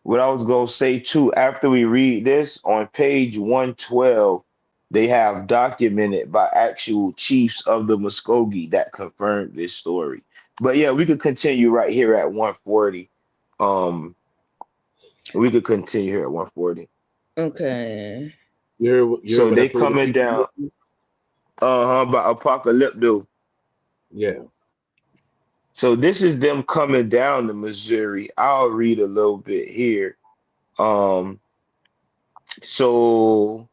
what I was gonna say too, after we read this, on page 112, they have documented by actual chiefs of the Muskogee that confirmed this story. But yeah, we could continue right here at 140. Um, we could continue here at 140. Okay. You heard So what I they told the coming people? down, by Apocalypto. Yeah. So this is them coming down to Missouri. I'll read a little bit here. Um, so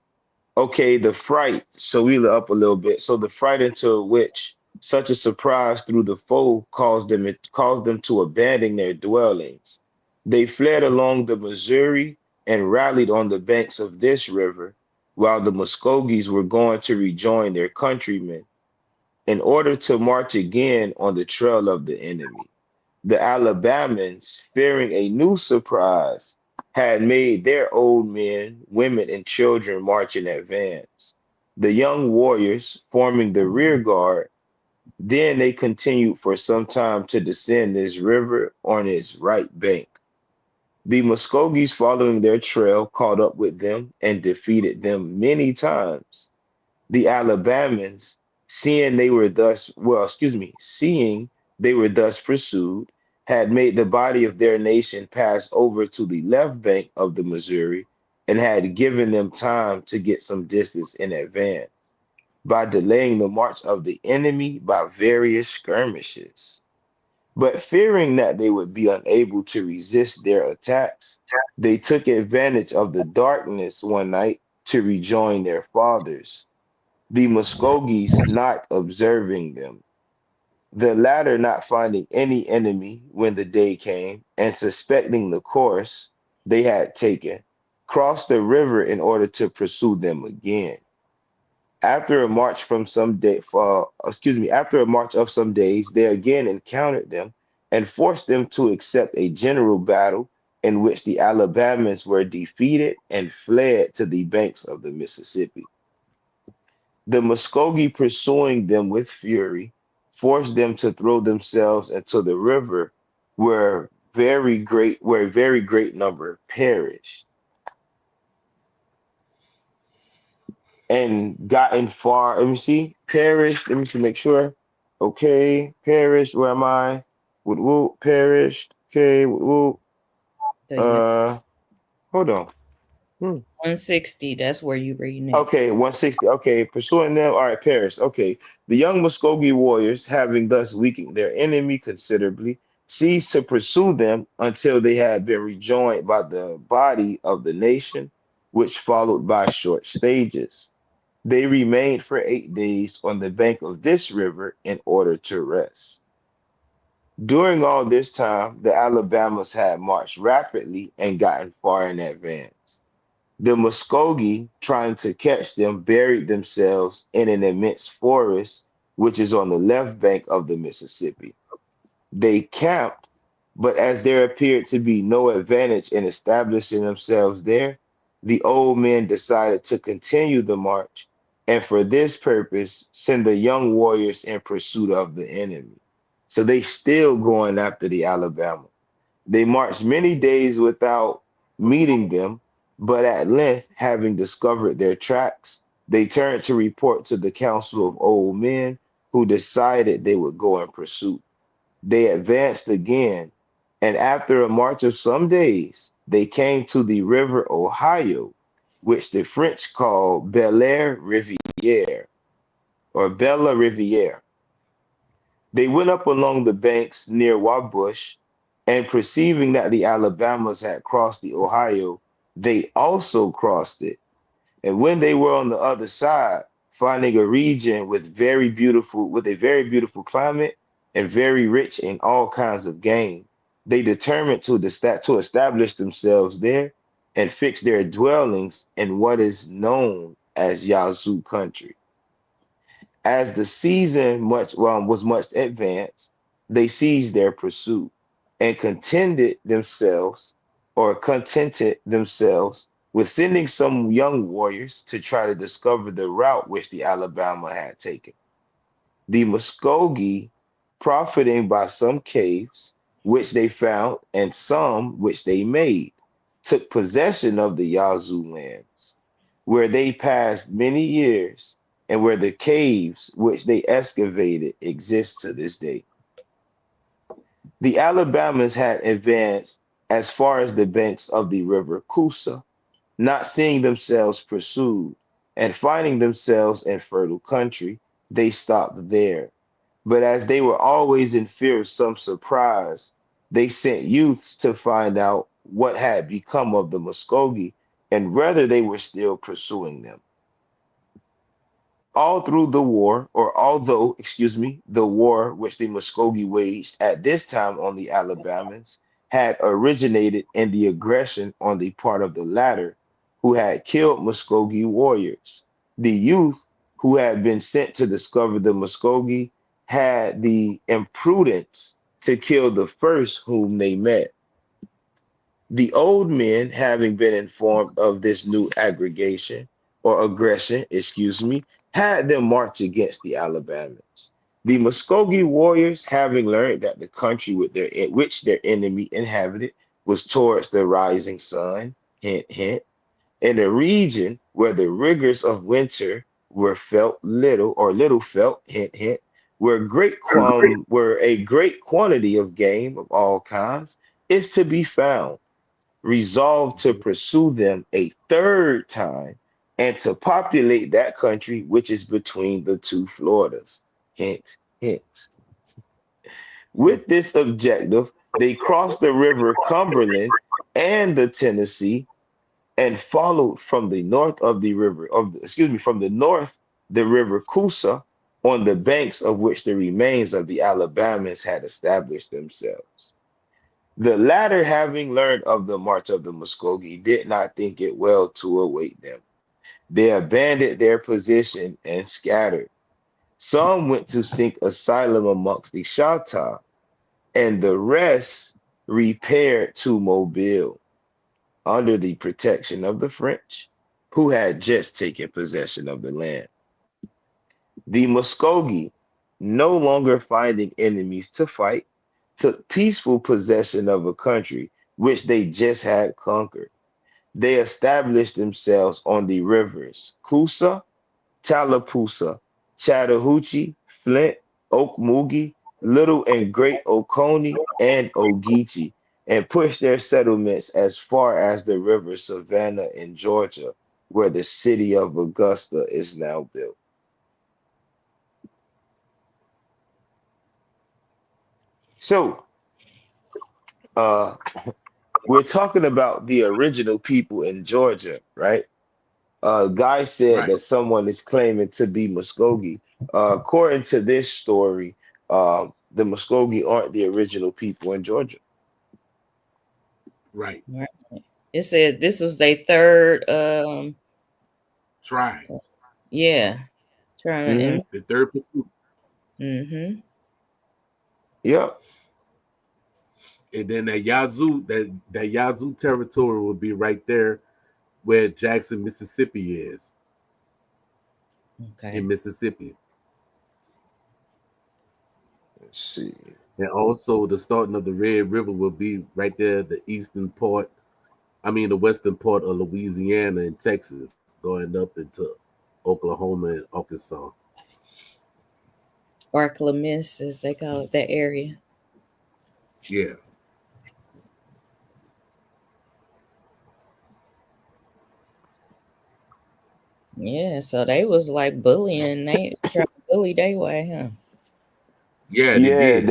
Okay, the fright. So we look up a little bit. So the fright into which such a surprise through the foe caused them to abandon their dwellings. They fled along the Missouri and rallied on the banks of this river, while the Muskogees were going to rejoin their countrymen in order to march again on the trail of the enemy. The Alabamans, fearing a new surprise, had made their old men, women, and children march in advance. The young warriors forming the rear guard, then they continued for some time to descend this river on its right bank. The Muskogees, following their trail, caught up with them and defeated them many times. The Alabamans, seeing they were thus pursued, had made the body of their nation pass over to the left bank of the Missouri and had given them time to get some distance in advance by delaying the march of the enemy by various skirmishes. But fearing that they would be unable to resist their attacks, they took advantage of the darkness one night to rejoin their fathers, the Muskogees not observing them, the latter not finding any enemy when the day came, and suspecting the course they had taken, crossed the river in order to pursue them again. After a march after a march of some days, they again encountered them and forced them to accept a general battle in which the Alabamans were defeated and fled to the banks of the Mississippi. The Muskogee, pursuing them with fury, forced them to throw themselves into the river, where a very great number perished and gotten far. Let me see, perished. Let me see, make sure. Okay, perished. Where am I? Woodward perished. Okay, Woodward. The Uh, hold on. Hmm. 160, that's where you reading it. Okay, 160. Okay, pursuing them. All right, Paris. Okay. The young Muskogee warriors, having thus weakened their enemy considerably, ceased to pursue them until they had been rejoined by the body of the nation, which followed by short stages. They remained for 8 days on the bank of this river in order to rest. During all this time, the Alabamas had marched rapidly and gotten far in advance. The Muskogee, trying to catch them, buried themselves in an immense forest, which is on the left bank of the Mississippi. They camped, but as there appeared to be no advantage in establishing themselves there, the old men decided to continue the march, and for this purpose, send the young warriors in pursuit of the enemy. So they still going after the Alabama. They marched many days without meeting them, but at length, having discovered their tracks, they turned to report to the council of old men, who decided they would go in pursuit. They advanced again, and after a march of some days, they came to the river Ohio, which the French call Belle Riviere or Bella Riviere. They went up along the banks near Wabush, and perceiving that the Alabamas had crossed the Ohio, they also crossed it. And when they were on the other side, finding a region with a very beautiful climate and very rich in all kinds of game, they determined to establish themselves there and fix their dwellings in what is known as Yazoo country. As the season was much advanced, they ceased their pursuit and contented themselves with sending some young warriors to try to discover the route which the Alabama had taken. The Muskogee, profiting by some caves which they found and some which they made, took possession of the Yazoo lands, where they passed many years and where the caves which they excavated exist to this day. The Alabamans had advanced as far as the banks of the river Coosa, not seeing themselves pursued, and finding themselves in fertile country, they stopped there. But as they were always in fear of some surprise, they sent youths to find out what had become of the Muskogee and whether they were still pursuing them. All through the war, or although, excuse me, the war which the Muskogee waged at this time on the Alabamans had originated in the aggression on the part of the latter, who had killed Muskogee warriors. The youth who had been sent to discover the Muskogee had the imprudence to kill the first whom they met. The old men, having been informed of this new aggregation or aggression, excuse me, had them march against the Alabamans. The Muskogee warriors, having learned that the country with which their enemy inhabited was towards the rising sun, hint, hint, in a region where the rigors of winter were felt little or little felt, hint, hint, where a great quantity of game of all kinds is to be found, resolved to pursue them a third time and to populate that country which is between the two Floridas. Hint, hint. With this objective, they crossed the river Cumberland and the Tennessee and followed from the north of the river excuse me, from the north, the river Coosa, on the banks of which the remains of the Alabamans had established themselves. The latter, having learned of the march of the Muskogee, did not think it well to await them. They abandoned their position and scattered. Some went to seek asylum amongst the Choctaw, and the rest repaired to Mobile under the protection of the French, who had just taken possession of the land. The Muskogee, no longer finding enemies to fight, took peaceful possession of a country which they just had conquered. They established themselves on the rivers Coosa, Tallapoosa, Chattahoochee, Flint, Ocmulgee, Little and Great Oconee, and Ogeechee, and pushed their settlements as far as the river Savannah in Georgia, where the city of Augusta is now built. So, uh, we're talking about the original people in Georgia, right? Guy said Right. that someone is claiming to be Muskogee. According to this story, the Muskogee aren't the original people in Georgia. Right. Right. It said this was their third Try. yeah, trying Hmm. to The third pursuit. mm-hmm. Yep. And then that Yazoo territory will be right there where Jackson, Mississippi is Okay. in Mississippi. Let's see. And also the starting of the Red River will be right there, the western part of Louisiana and Texas, going up into Oklahoma and Arkansas. Arklamis, as they call it, that area. Yeah. Yeah, so they was like bullying, they trying to bully their way, huh? Yeah, they Yeah, did.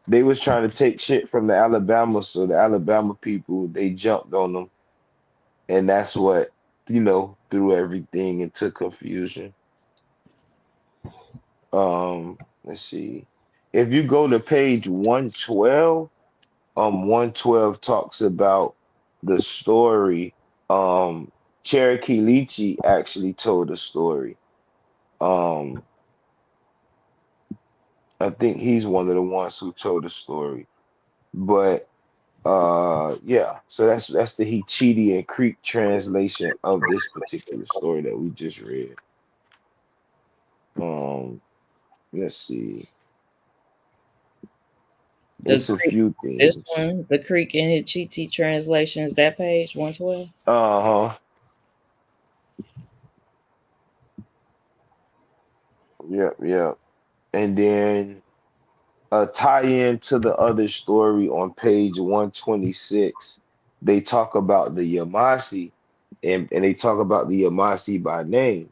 they was trying to take shit from the Alabama, so the Alabama people they jumped on them, and that's what threw everything into confusion. Let's see. If you go to page 112, 112 talks about the story. Um, Cherokee Leachy actually told a story. Um, I think he's one of the ones who told the story. But yeah, so that's the Heechee and Creek translation of this particular story that we just read. Um, let's see. The It's a Creek, few this things. one, the Creek and Hitchiti translations, that page 112. Uh-huh. Yep, yep. And then a tie-in to the other story on page 126. They talk about the Yamasi, and they talk about the Yamasi by name,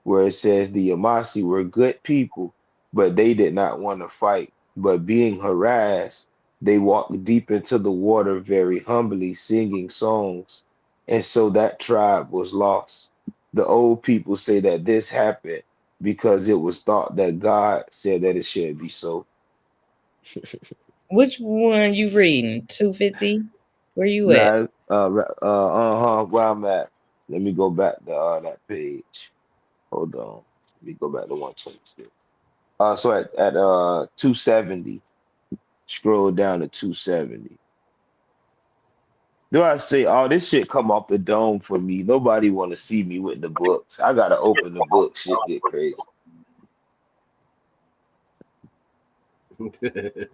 where it says the Yamasi were good people, but they did not want to fight. But being harassed, they walked deep into the water very humbly, singing songs. And so that tribe was lost. the old people say that this happened because it was thought that God said that it should be so. Which one you reading? 250? Where you at? Now, where I'm at. Let me go back to that page. Hold on. Let me go back to 126. So at 270, scroll down to 270. Do I say, oh, this shit come off the dome for me? Nobody want to see me with the books. I gotta open the book. Shit get crazy.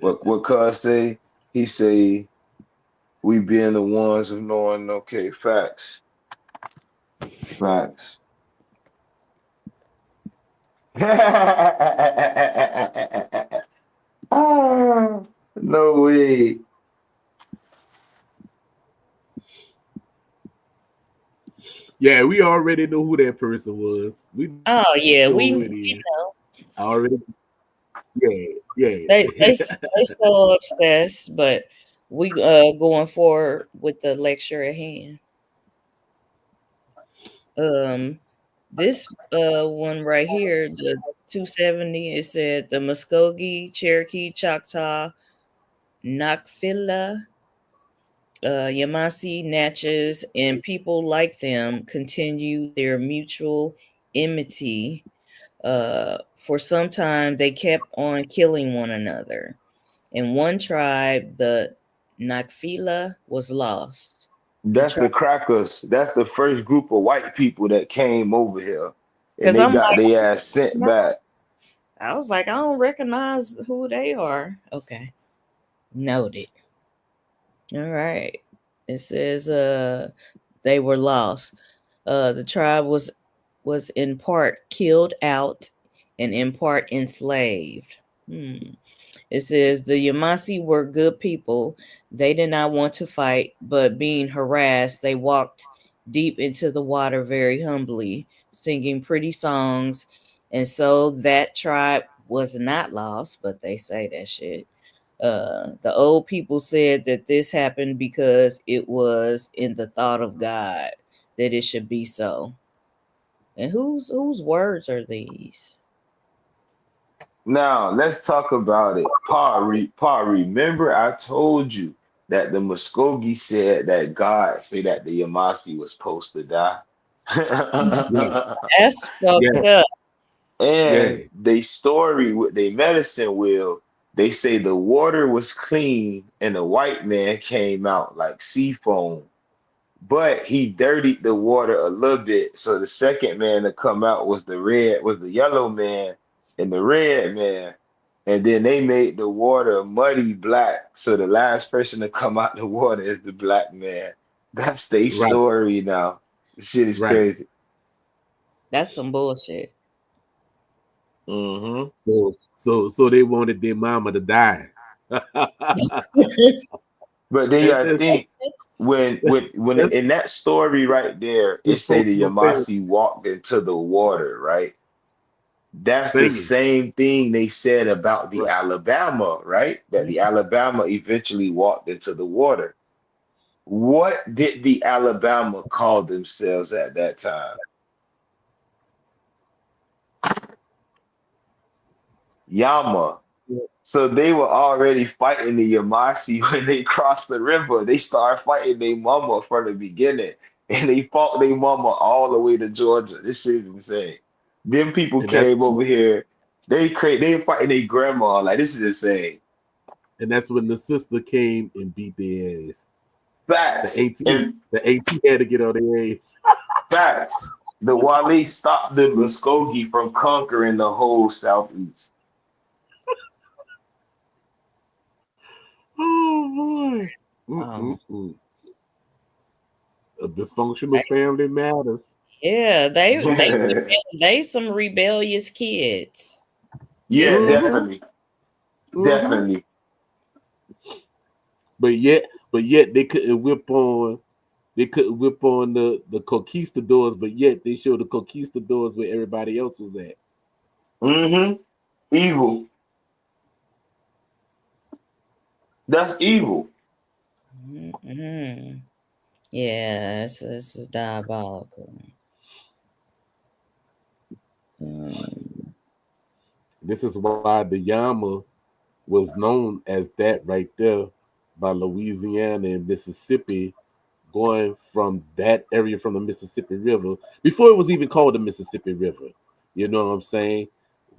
What Cuz say? He say we being the ones of knowing. Okay, facts, facts. Ah, no way. Yeah, we already know who that person was. We know who it Oh is. yeah, I already, they yeah. they they so obsessed, but we going forward with the lecture at hand. Um, this one right here, the 270, it said the Muscogee, Cherokee, Choctaw, Nakfila, Yamasee, Natchez, and people like them continue their mutual enmity. For some time, they kept on killing one another. In one tribe, the Nakfila was lost. The That's tribe, the crackers. That's the first group of white people that came over here, and because they I'm got like, their ass sent back. I was like, I don't recognize who they are. Okay, noted. All right. It says they were lost. The tribe was in part killed out and in part enslaved. It says the Yamasi were good people. They did not want to fight, but being harassed, they walked deep into the water very humbly, singing pretty songs. And so that tribe was not lost, but they say that shit. The old people said that this happened because it was in the thought of God that it should be so. And whose words are these? Now let's talk about it. Pa, remember I told you that the Muskogee said that God said that the Yamasi was supposed to die. yeah, That's fucked yeah, up. And yeah. they story with their medicine wheel, they say the water was clean and the white man came out like sea foam, but he dirtied the water a little bit. So the second man to come out was the yellow man and the red man. And then they made the water muddy black. So the last person to come out the water is the black man. That's their Right, story now. This shit is right. crazy. That's some bullshit. Hmm. So they wanted their mama to die. But then you gotta that's, think when that's in that story right there, it just say folks the my family Yamasi walked into the water, right? That's the singing. same thing they said about the Right. Alabama, right? That the Alabama eventually walked into the water. What did the Alabama call themselves at that time? Yama. So they were already fighting the Yamasi when they crossed the river. They started fighting their mama from the beginning, and they fought their mama all the way to Georgia. This shit is insane. Them people And that's came over here. They fighting their grandma. Like this is insane. and that's when the sister came and beat their ass. The Facts AT and the AT had to get on their ass. facts. The Wale stopped the Muskogee from conquering the whole southeast. Oh boy. Um, Mm-mm-mm. A dysfunctional they, family matters. yeah, they some rebellious kids. This Yeah, Mm-hmm. definitely, Mm-hmm. definitely. But yet they couldn't whip on the conquistadors, but yet they showed the conquistadors where everybody else was at. Hmm. Evil. That's evil. Mhm. Yeah, this is diabolical. Um, This is why the Yama was known as that right there by Louisiana and Mississippi, going from that area from the Mississippi River before it was even called the Mississippi River. You know what I'm saying?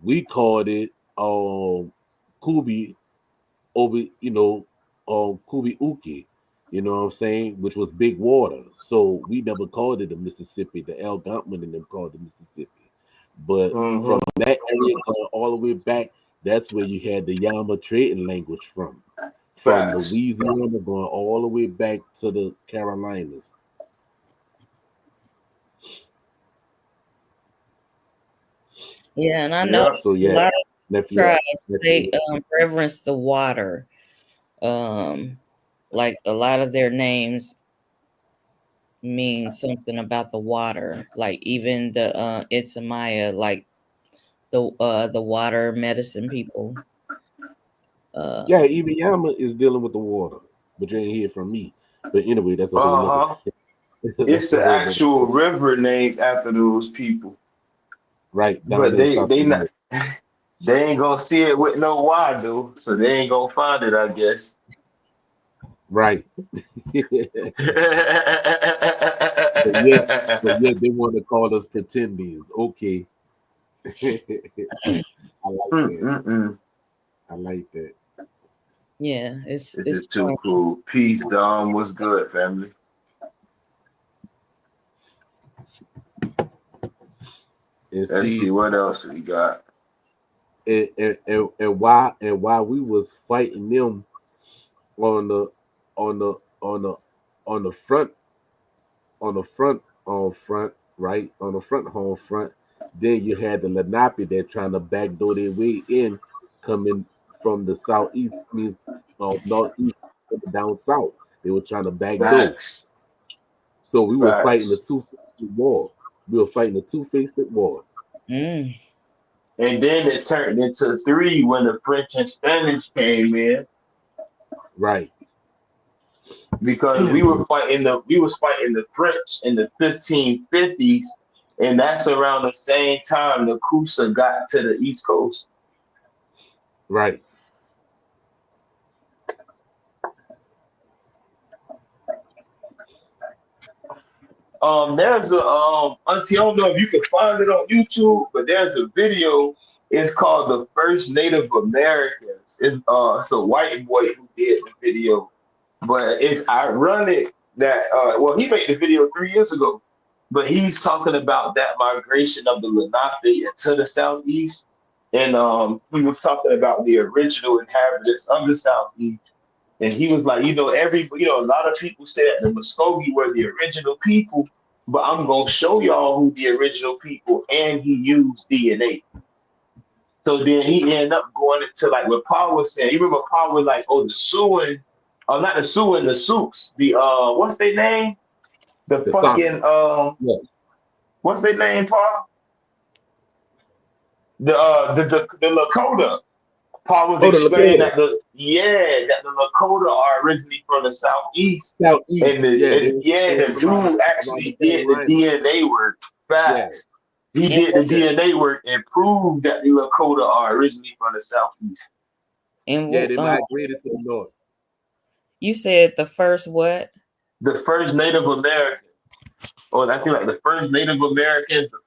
We called it Kubi Obi, Kubi Uki, you know what I'm saying, which was big water. So we never called it the Mississippi. The Algonquin and them called it Mississippi. But from Mm-hmm. that area going all the way back, that's where you had the Yama trading language from. From Facts. Louisiana going all the way back to the Carolinas. yeah, and I Yep. So noticed a yeah, lot of nephew, tribes they nephew. reverence the water. Um, like a lot of their names mean something about the water. Like even the Itsamaya, like the water medicine people. Yeah, Uh, even Yama is dealing with the water, but you ain't hear from me. But anyway, that's a whole nother. Uh-huh. It's That's a the whole nother. actual river named after those people. Right down But there in they South they not Carolina. they ain't gonna see it with no why though. So they ain't gonna find it, I guess. Right. But yet, they want to call us pretendians. Okay. I like that. Mm-mm-mm. I like that. yeah, This is it's too fun. cool. Peace, Dom. What's good, family? And Let's see see, what else we got. and why we was fighting them on the on the on the on the front on the front on front right on the front home front. Then you had the Lenape that trying to backdoor their way in, coming from the southeast, means northeast coming down south. They were trying to backdoor. Facts. So we were fighting the Facts. two-faced war. We were fighting the two-faced war. Mm. And then it turned into three when the French and Spanish came in Right. because we was fighting the French in the 1550s, and that's around the same time the Cruiser got to the East Coast. Right. There's a auntie, I don't know if you can find it on YouTube, but there's a video. It's called The First Native Americans. It's a white boy who did the video. But it's ironic that well, he made the video 3 years ago, but he's talking about that migration of the Lenape into the southeast. And he was talking about the original inhabitants of the southeast. And he was like, a lot of people say that the Muscogee were the original people, but I'm gonna show y'all who the original people, and he used DNA. So then he ended up going into like what Paul was saying. You remember Paul was like, oh, the Siouan, oh, not the Siouan, the Sioux, the what's their name? The The fucking socks. Yeah. what's their name, Paul? The Lakota. Paul was Oh, the explaining Lakota. that the Lakota are originally from the southeast, and Southeast. Yeah, they were the around, dude around the actually did the Carolina. DNA work. Yeah. Facts. He And did the was it DNA work and proved that the Lakota are originally from the southeast. and Yeah, they migrated to the north. you said the first what? The first Native American, or I feel like the first Native Americans, the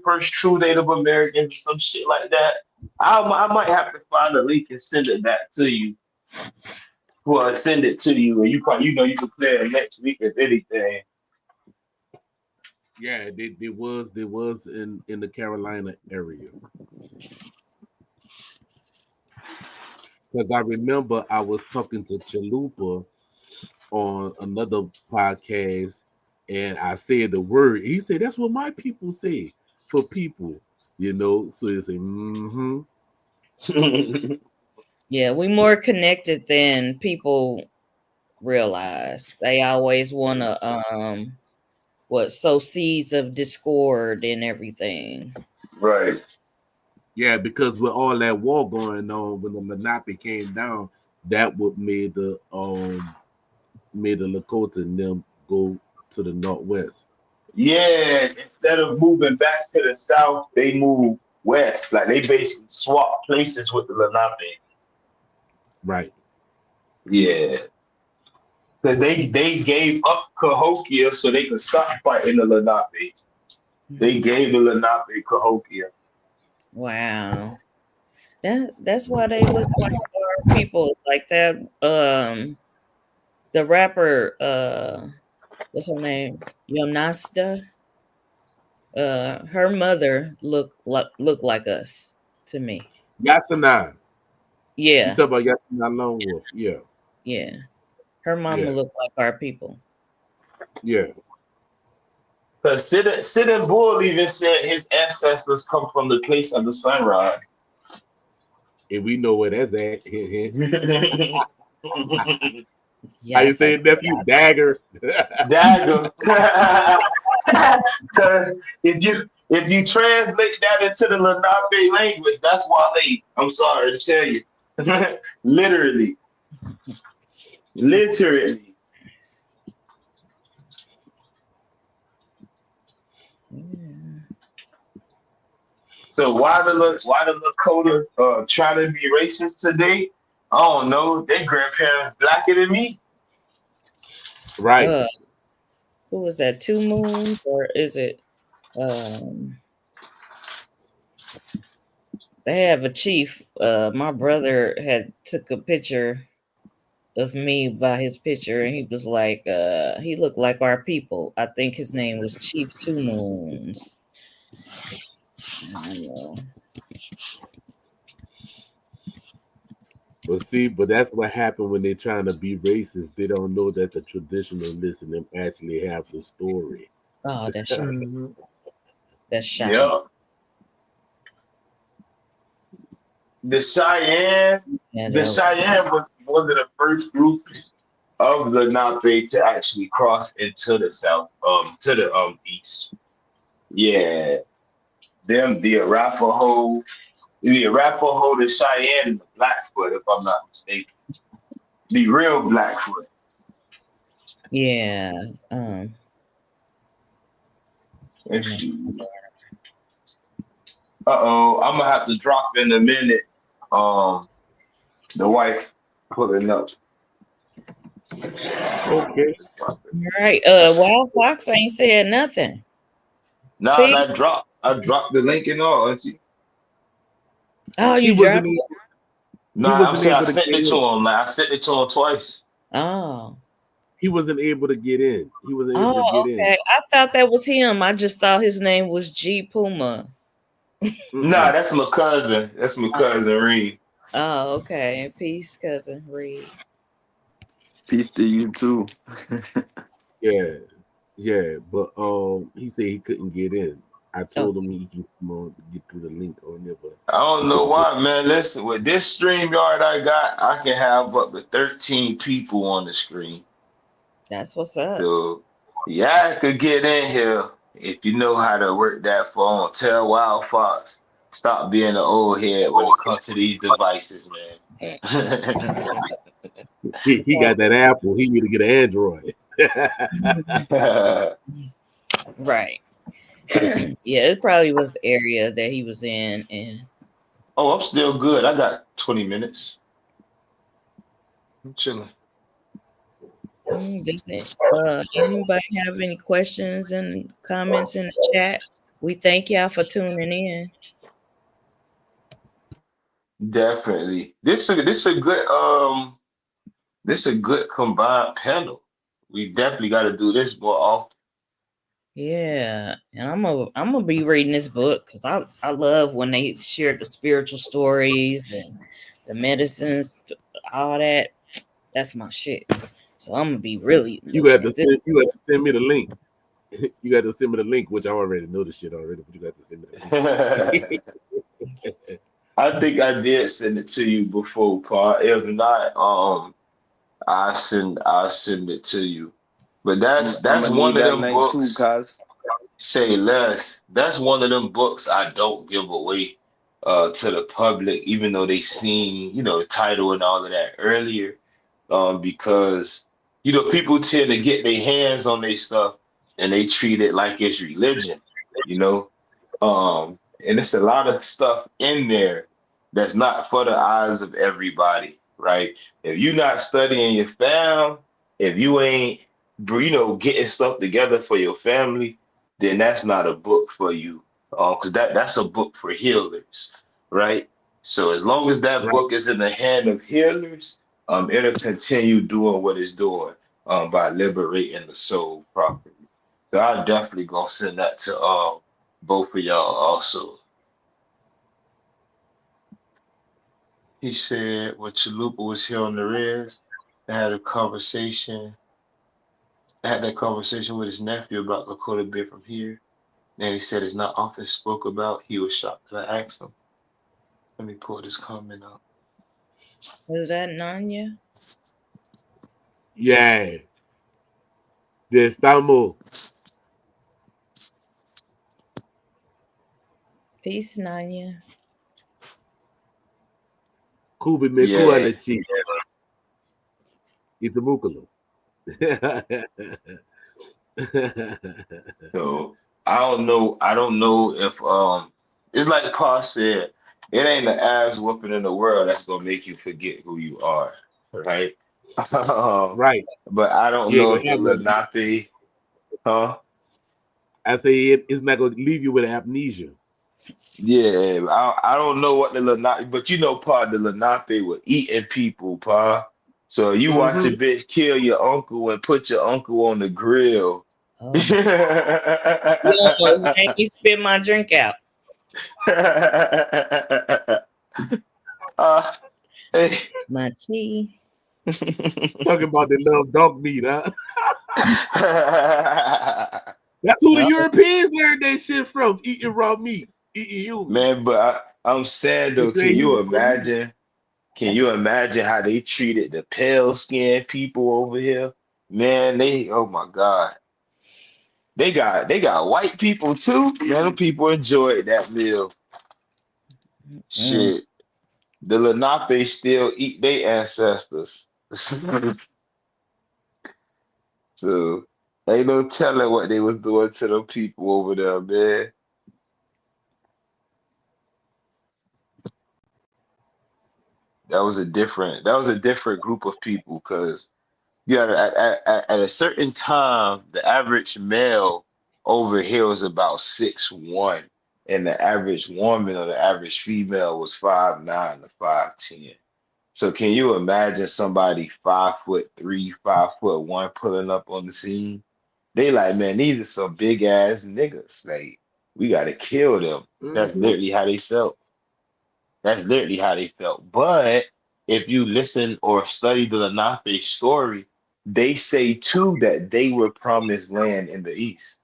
first true Native Americans, some shit like that. I might have to find a link and send it back to you. Well, send it to you, and you probably you can play it next week if anything. Yeah, they was in the Carolina area. Because I remember I was talking to Chalupa on another podcast, and I said the word. He said that's what my people say for people. So you say, mm-hmm. Yeah, we more connected than people realize. They always want to sow seeds of discord and everything. Right. Yeah, because with all that war going on, when the Lenape came down, that would made the Lakota and them go to the northwest. Yeah, instead of moving back to the south, they moved west. Like they basically swapped places with the Lenape. Right. Yeah, because they gave up Cahokia so they could stop fighting the Lenape. They gave the Lenape Cahokia. Wow. That's why they look like our people. Like that the rapper what's her name? Yonasta. Her mother look like us to me. Yasana. You Yeah, talk about Yasana Lone Wolf. Yeah. yeah. Her mama Yeah. look like our people. Yeah. Because Sid Bull even said his ancestors come from the place of the sunrise. And we know where that's at. Hint, hint. How you Yes, say it, nephew? Dagger. Dagger. Because if you translate that into the Lenape language, that's Wale. I'm sorry to tell you. Literally. Literally. yeah. So why the Lakota try to be racist today? I don't know. Their grandparents blacker than me. Right. Uh, who was that? Two Moons, or is it? Um, they have a chief. My brother had took a picture of me by his picture, and he was like, he looked like our people. I think his name was Chief Two Moons. I don't know. But see, but that's what happened when they're trying to be racist. They don't know that the traditionalists in them actually have the story. Oh, that's shy. Mhm. That's shy. Yeah. The Cheyenne, Yeah, the Cheyenne was one of the first groups of the Lenape to actually cross into the south, to the east. Yeah, them the Arapaho, the Cheyenne, and the Blackfoot, if I'm not mistaken, the real Blackfoot. yeah. Let's see. I'm gonna have to drop in a minute. Um, the wife pulling up. Okay. Right. Wild Fox ain't said nothing. Nah, and Peace. I dropped the link and all, auntie. Oh, He you wasn't dropped able, it. he Nah, I'm wasn't saying I able to sent get it to in. him. Like I sent it to him twice. Oh. He wasn't able to get in. He wasn't able to Oh, get in. okay. I thought that was him. I just thought his name was G Puma. Nah, Mm-mm. that's my cousin. That's my cousin Reed. Oh, okay. Peace, cousin Reed. Peace to you too. Yeah. Yeah. But he said he couldn't get in. I Oh, told him he can come on to get through the link or never. I He don't know couldn't get why, man. Listen, with this stream yard I got, I can have up to 13 people on the screen. that's what's up. So yeah, I could get in here if you know how to work that phone. Tell Wild Fox stop being an old head when it comes to these devices, man. he got that Apple. He need to get an Android. Right. Yeah, it probably was the area that he was in, and Oh, I'm still good. I got 20 minutes. I'm chilling. doesn't anybody have any questions and comments in the chat? We thank y'all for tuning in. Definitely. This a good combined panel. We definitely got to do this more often. Yeah, and I'm gonna be reading this book because I love when they share the spiritual stories and the medicines, all that. That's my shit. So I'm gonna be really You looking got to at this. send, you got to send me the link. You got to send me the link, which I already know the shit already, but you got to send me the link. I think I did send it to you before, Paul. If not, I send it to you. But I'm that's gonna need one of that them link too, books. cuz. Say less. That's one of them books I don't give away to the public, even though they seen, the title and all of that earlier. Because people tend to get their hands on their stuff and they treat it like it's religion, you know. And it's a lot of stuff in there that's not for the eyes of everybody, right? If you're not studying your fam, if you ain't, getting stuff together for your family, then that's not a book for you. Because that's a book for healers, right? So as long as that Right. book is in the hand of healers, it'll continue doing what it's doing, by liberating the soul properly. So I definitely gonna send that to both of y'all also. He said when Chalupa was here on the res, I had a conversation. I had that conversation with his nephew about Lakota being from here. And he said it's not often spoke about. He was shocked that I asked him. Let me pull this comment up. Was that Nanya? Yeah. De estamos. Peace, Nanya. Kubi mekua Yeah. na chi. Itamukalo. So I don't know if it's like Pa said, it ain't the ass whooping in the world that's gonna make you forget who you are, right? Um, Right. but I don't You ain't know if gonna the have no. Lenape, huh? I say it's not gonna leave you with amnesia. Yeah, I don't know what the Lenape, but Pa, the Lenape were eating people, Pa. So you watch a Mm-hmm. bitch kill your uncle and put your uncle on the grill. Oh my. You almost made me spit my drink out. uh, hey. My tea. Talking about they love dog meat, huh? That's who the Uh-oh. Europeans learned that shit from, eating raw meat, eating humans. Man, but I'm saying They though, say humans don't eat. can you That's imagine how they treated the pale skinned people over here? Man, oh my God. They got white people too. Man, them people enjoyed that meal. mm. Shit. The Lenape still eat their ancestors. So ain't no telling what they was doing to them people over there, man. That was a different group of people because at a certain time, the average male over here was about 6'1", and the average woman or the average female was 5'9" to 5'10". So can you imagine somebody 5'3", 5'1" pulling up on the scene? They like, man, these are some big ass niggas. Like, we gotta kill them. That's Mm-hmm. literally how they felt. That's literally how they felt. But if you listen or study the Lenape story, they say too that they were promised land in the east.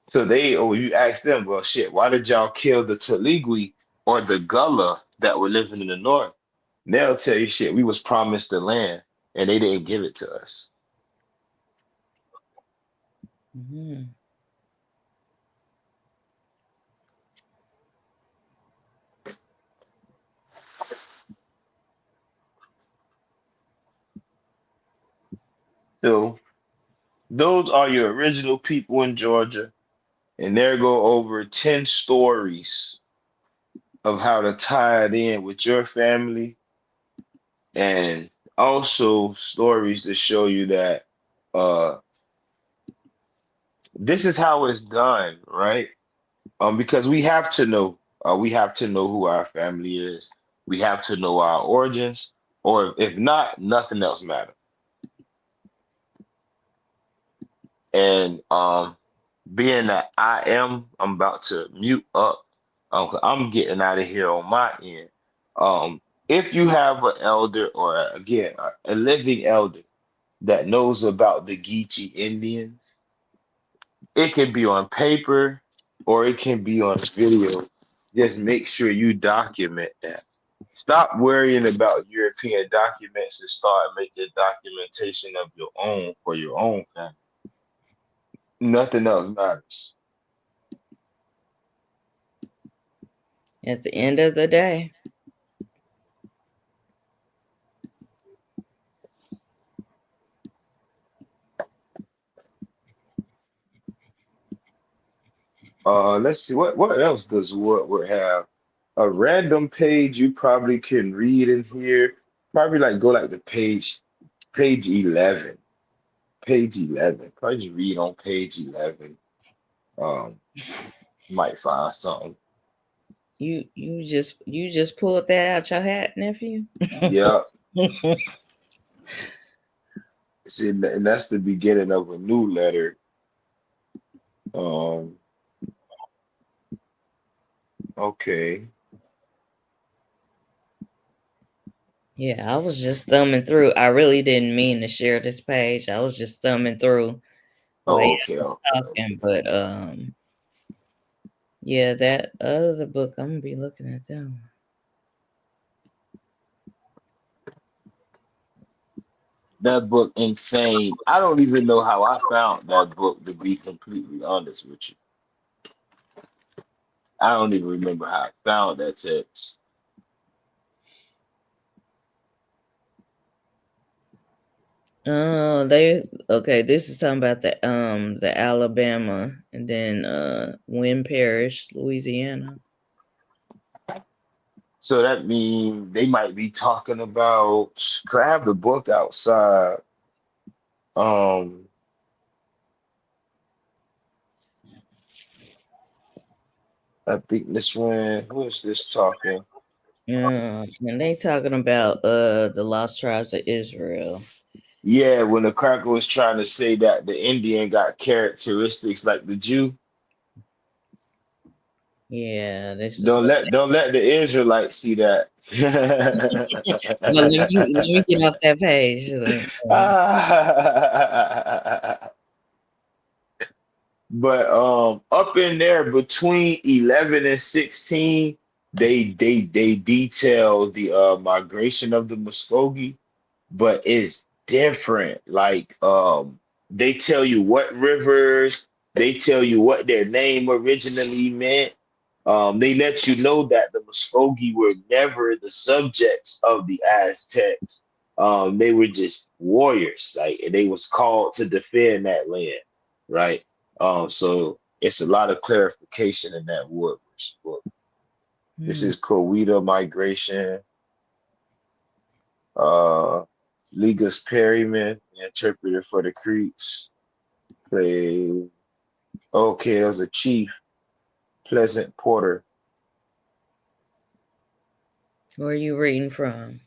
So you ask them, well, shit, why did y'all kill the Teligui or the Gullah that were living in the north? They'll tell you, shit, we was promised the land and they didn't give it to us. Mhm. So those are your original people in Georgia, and there go over 10 stories of how to tie it in with your family, and also stories to show you that uh this is how it's done, right? Because we have to know who our family is. We have to know our origins, or if not, nothing else matters. And being that I'm about to mute up. 'Cause I'm getting out of here on my end. If you have an elder or again a living elder that knows about the Geechee Indians, it can be on paper or it can be on video. Just make sure you document that. Stop worrying about European documents and start making documentation of your own for your own family. Nothing else matters. At the end of the day, Let's see what else does Woodward have? A random page you probably can read in here. Probably like go like the page 11. Page 11. Probably just read on page 11. Um, might find something. You just pulled that out your hat, nephew. Yeah. See, and that's the beginning of a new letter. Um, okay. Yeah, I was just thumbing through. I really didn't mean to share this page. I was just thumbing through while Oh, you okay, was okay, talking, okay. but yeah, that other book, I'm gonna be looking at them. That book insane. I don't even know how I found that book, to be completely honest with you. I don't even remember how I found that text. Oh, they okay. This is talking about the Alabama and then Wynn Parish, Louisiana. So that means they might be talking about, 'cause I have the book outside. Um, I think this one, who is this talking? Yeah, and they talking about the lost tribes of Israel. Yeah, when the cracker was trying to say that the Indian got characteristics like the Jew. Yeah, this is. Don't let the Israelites see that. Well, let me get off that page. But up in there between 11 and 16, they detail the migration of the Muskogee, but it's different. Like they tell you what rivers, they tell you what their name originally meant. They let you know that the Muskogee were never the subjects of the Aztecs. They were just warriors, like, and they was called to defend that land, right? So it's a lot of clarification in that Woodward's book. This Hmm. is Coweta migration. Uh, Ligas Perryman, the interpreter for the Creeks, played. Okay, there was a chief, Pleasant Porter. Where are you reading from?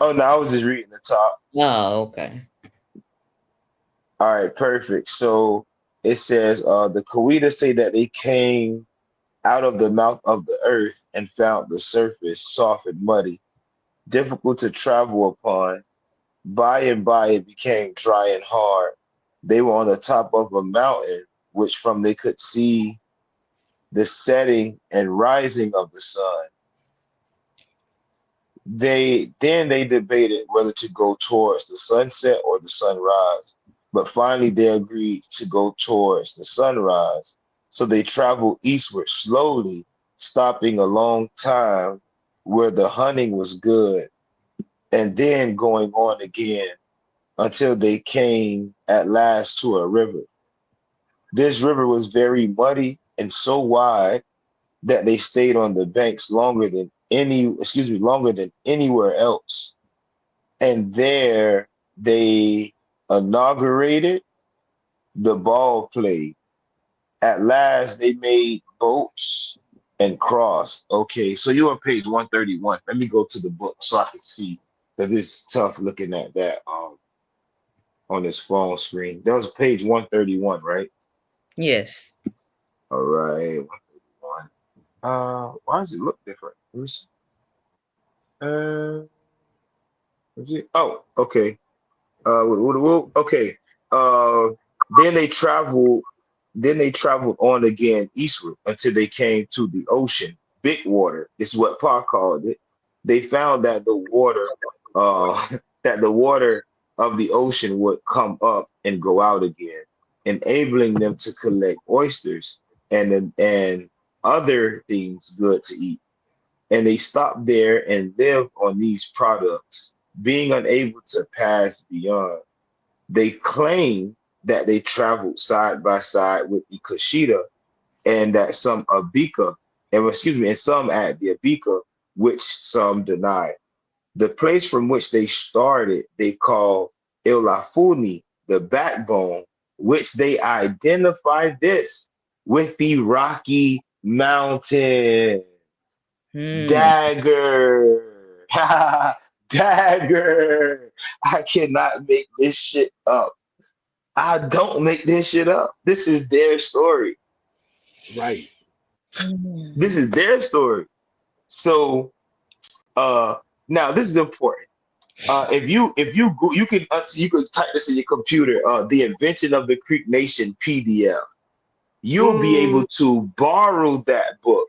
Oh no, I was just reading the top. Oh, okay. All right, perfect. So it says the Coweta say that they came out of the mouth of the earth and found the surface soft and muddy, difficult to travel upon. By and by it became dry and hard. They were on the top of a mountain, which from they could see the setting and rising of the sun. They debated whether to go towards the sunset or the sunrise, but finally they agreed to go towards the sunrise. So they traveled eastward slowly, stopping a long time where the hunting was good, and then going on again until they came at last to a river. This river was very muddy and so wide that they stayed on the banks longer than anywhere else. And there they inaugurated the ball play. At last they made boats and crossed. Okay, so you're on page 131. Let me go to the book so I can see, because it's tough looking at that on this phone screen. That was page 131, right? Yes. All right, 131. Why does it look different? Let me see. Uh, is it? Oh, okay. Okay. Uh, then they traveled. Then they traveled on again eastward until they came to the ocean, big water. This is what Paul called it. They found that the water, that the water of the ocean would come up and go out again, enabling them to collect oysters and other things good to eat. And they stopped there and lived on these products, being unable to pass beyond. They claim that they traveled side by side with the Kushita, and that some Abika, and some add the Abika, which some deny. The place from which they started, they call Ilafuni, the backbone, which they identify this with the Rocky Mountain. Hmm. Dagger. Dagger. I cannot make this shit up. I don't make this shit up. This is their story. Right. This Hmm. is their story. So uh now this is important. If you go, you can type this in your computer, the invention of the Creek Nation PDF. You'll be able Mm, to borrow that book.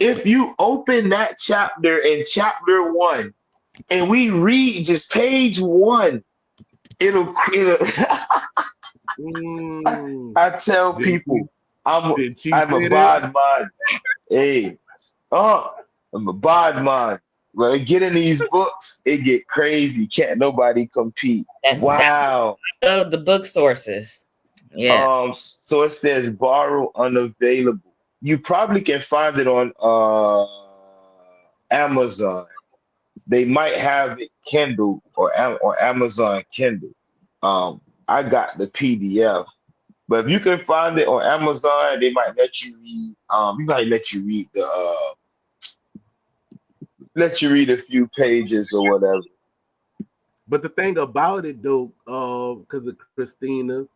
If you open that chapter in chapter one and we read just page one, it'll mm. I tell Did she, people I'm did she I'm a say that? bad man. Hey, I'm a bad man. When I get in these books, it get crazy. Can't nobody compete. That's Wow. the book sources. Yeah. So it says borrow unavailable. You probably can find it on Amazon. They might have it Kindle or Amazon Kindle. I got the PDF, but if you can find it on Amazon, they might let you read. You might let you read a few pages or whatever. But the thing about it, though, because of Christina,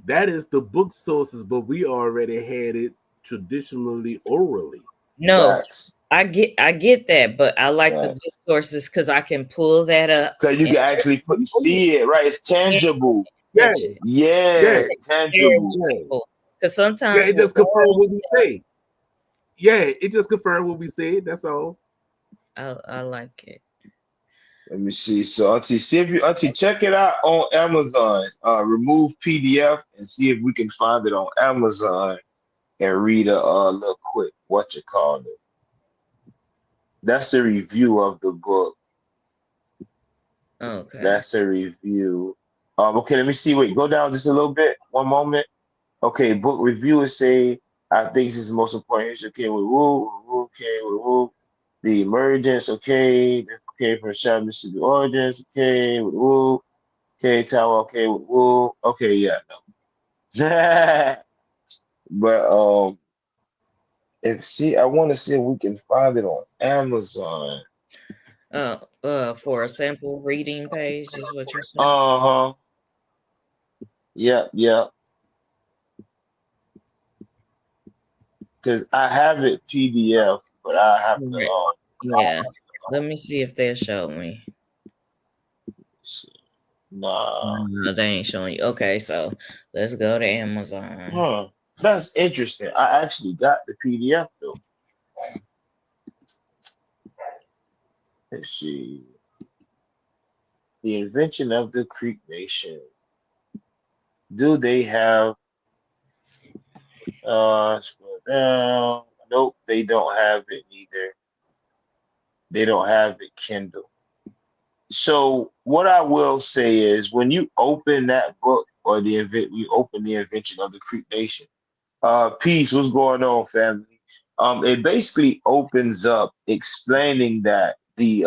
that is the book sources, but we already had it traditionally orally. No, Facts, I get that, but I like the book facts. sources because I can pull that up Because you and can actually Oh, yeah. see it, right? It's pay tangible. attention. Yeah, Yeah, yeah, it's Very tangible. yeah. mindful. Because Yeah, sometimes it with just confirmed oral what we say. Yeah, it just confirmed what we said. That's all. I like it. Let me see. So Auntie, check it out on Amazon. Remove PDF and see if we can find it on Amazon and read a little quick what you call it. That's a review of the book. Okay. That's a review. Okay, let me see. Wait, go down just a little bit. One moment. Okay, book reviewers say I think this is the most important issue. Okay, with Woo, okay, with Woo. The emergence, okay, from South Mississippi origins, okay, with Woo. Okay, Tower, okay, with Woo. Okay, yeah, no. But if see, I want to see if we can find it on Amazon. For a sample reading page is what you're saying. Uh-huh. Yep, yep. Because I have it PDF, but I have to Right. Yeah. Let me see if they'll show me. see. Nah. No, they ain't showing you. Okay, so let's go to Amazon. Huh. That's interesting. I actually got the PDF though. Let's see. The invention of the Creek Nation. Do they have scroll down? Nope, they don't have it either. They don't have it Kindle. So what I will say is when you open that book or you open the invention of the Creek Nation, peace, what's going on, family? It basically opens up explaining that the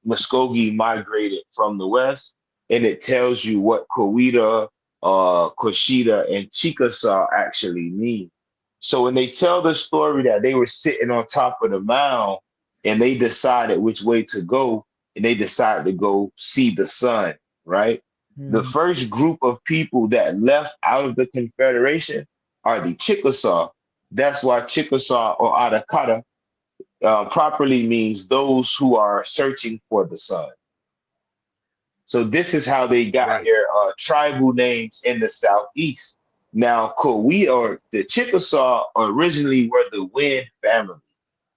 Muskogee migrated from the west, and it tells you what Coweta, Coshita, and Chickasaw actually mean. So when they tell the story that they were sitting on top of the mound and they decided which way to go, and they decided to go see the sun, right? The Hmm. first group of people that left out of the Confederation are the Chickasaw. That's why Chickasaw or Atakata properly means those who are searching for the sun. So this is how they got Right. their tribal names in the southeast. Now, Kowe or the Chickasaw originally were the Wind family.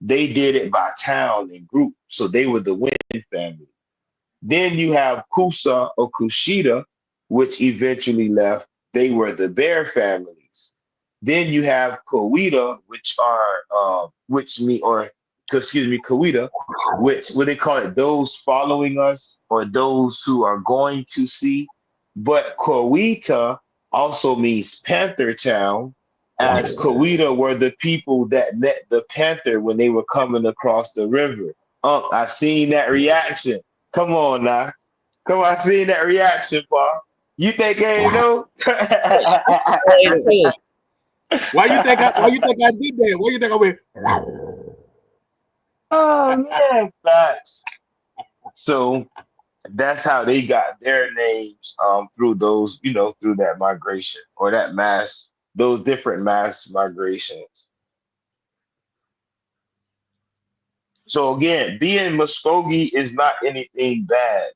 They did it by town and group, so they were the Wind family. Then you have Kusa or Kushida, which eventually left. They were the Bear families. Then you have Kowita, which are which me or excuse me, Kowita, which what they call it, those following us or those who are going to see. But Kowita also means Panther Town, as Coweta were the people that met the panther when they were coming across the river. I seen that reaction. Come on now. Come on, I seen that reaction, Paul. You think I ain't know? I saw it too. Why you think I did that? Why you think I went? Oh man, facts. So that's how they got their names through those, through that migration or that those different mass migrations. So again, being Muskogee is not anything bad.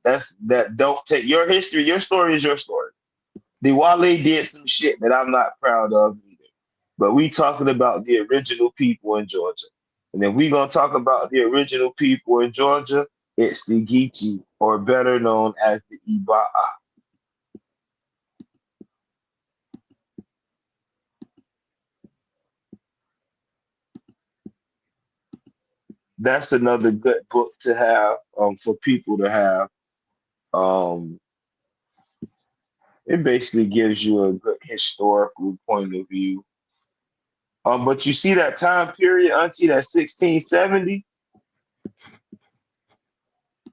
Don't take your history, your story is your story. The Wale did some shit that I'm not proud of either. But we talking about the original people in Georgia. And if we gonna talk about the original people in Georgia, it's the Geechee, or better known as the Iba'a. That's another good book to have for people to have. Um, it basically gives you a good historical point of view. But you see that time period, Auntie, that 1670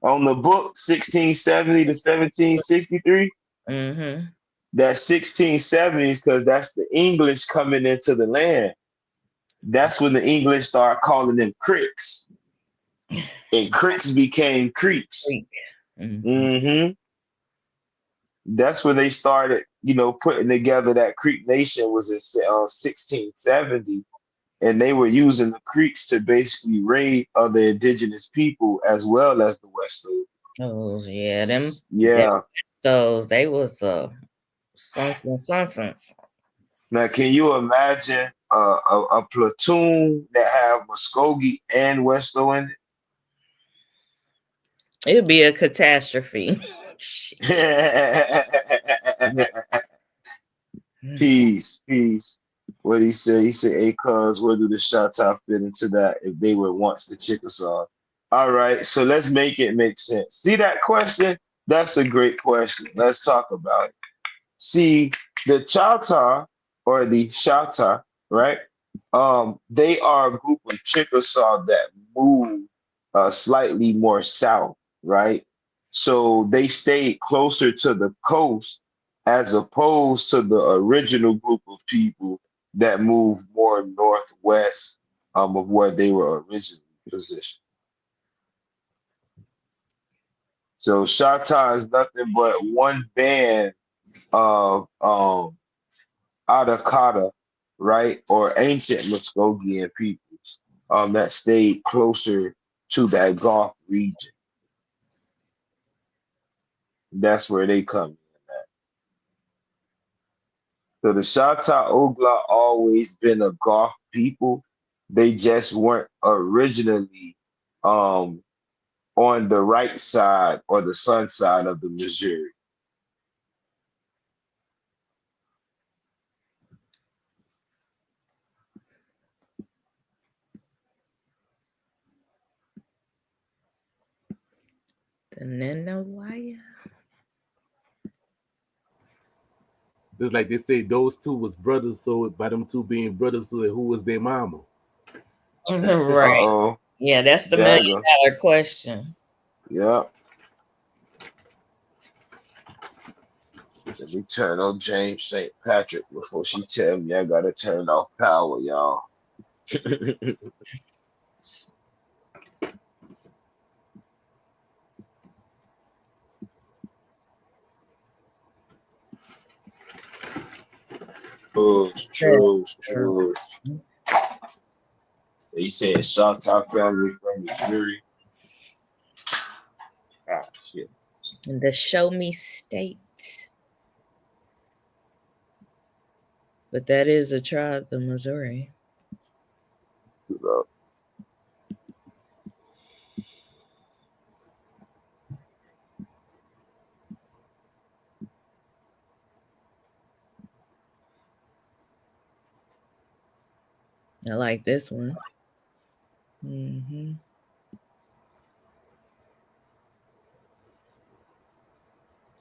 on the book, 1670 to 1763. Mm-hmm. That 1670s, because that's the English coming into the land. That's when the English start calling them Creeks. And Creeks became Creeks. Mm-hmm. That's when they started, putting together that Creek Nation was in 1670. And they were using the Creeks to basically raid other indigenous people as well as the Western. Oh yeah, them Yeah. those they was sons. Now, can you imagine a platoon that have Muskogee and Westo in It'd be a catastrophe. it? Peace. What he said? He said, "Hey, cuz, where do the Shatta fit into that if they were once the Chickasaw?" All right, so let's make it make sense. See that question? That's a great question. Let's talk about it. See, the Choctaw or the Shatta, right? They are a group of Chickasaw that move slightly more south, right? So they stayed closer to the coast as opposed to the original group of people that moved more northwest of where they were originally positioned. So Shatta is nothing but one band of Adakata, right, or ancient Muskogean peoples that stayed closer to that Gulf region. That's where they come in at. So the Shatta Ogla always been a Gulf people. They just weren't originally um, on the right side or the sun side of the Missouri. The Nenawaya. Just like they say, those two was brothers. So by them two being brothers, so who was their mama? Right. Uh-oh. Yeah, that's the There you go. $1,000,000 question. Yeah. Let me turn on James St. Patrick before she tell me I gotta turn off power, y'all. It's true. They said Choctaw family from Missouri. Ah, shit. The Show Me State. But that is a tribe, the Missouri. I like this one. Mm-hmm.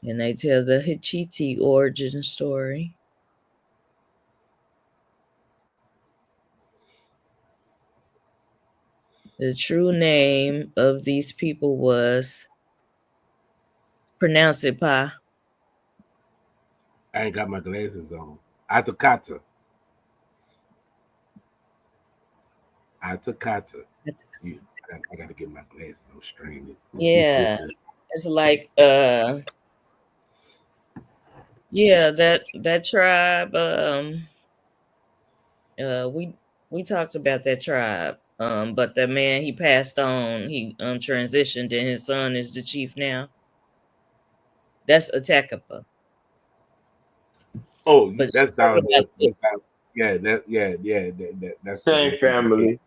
And they tell the Hichiti origin story. The true name of these people was, pronounce it, Pa. I ain't got my glasses on. Atakata. Atakata. Yeah, I got to get my glasses. I'm straining. Yeah, it's like yeah, that tribe. We talked about that tribe. But that man, he passed on. He transitioned, and his son is the chief now. That's Atakapa. Oh, But that's talk down about there. That's down, that's the Same Ocean Gate. family.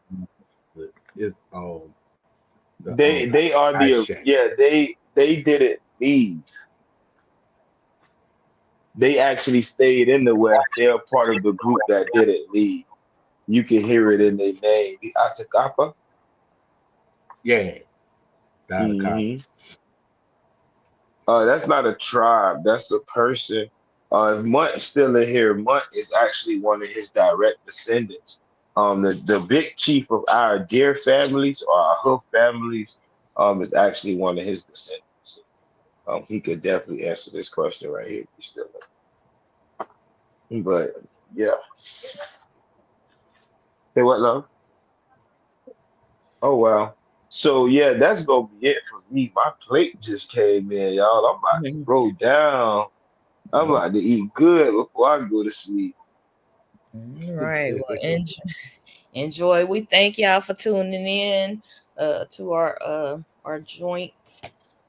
It's They are Ice the Shack. yeah, they didn't leave. They actually stayed in the West. They're part of the group that didn't leave. You can hear it in their name, the Atacapa. Yeah, down the cop. Hmm. That's not a tribe. That's a person. If Munt still in here, Munt is actually one of his direct descendants. The big chief of our deer families or our hoof families, is actually one of his descendants. He could definitely answer this question right here if he's still in. But yeah. Say what, love? Oh wow. So yeah, that's gonna be it for me. My plate just came in, y'all. I'm about to it. throw down. I'm about to eat good before I go to sleep. All right. Well, enjoy. We thank y'all for tuning in to our joint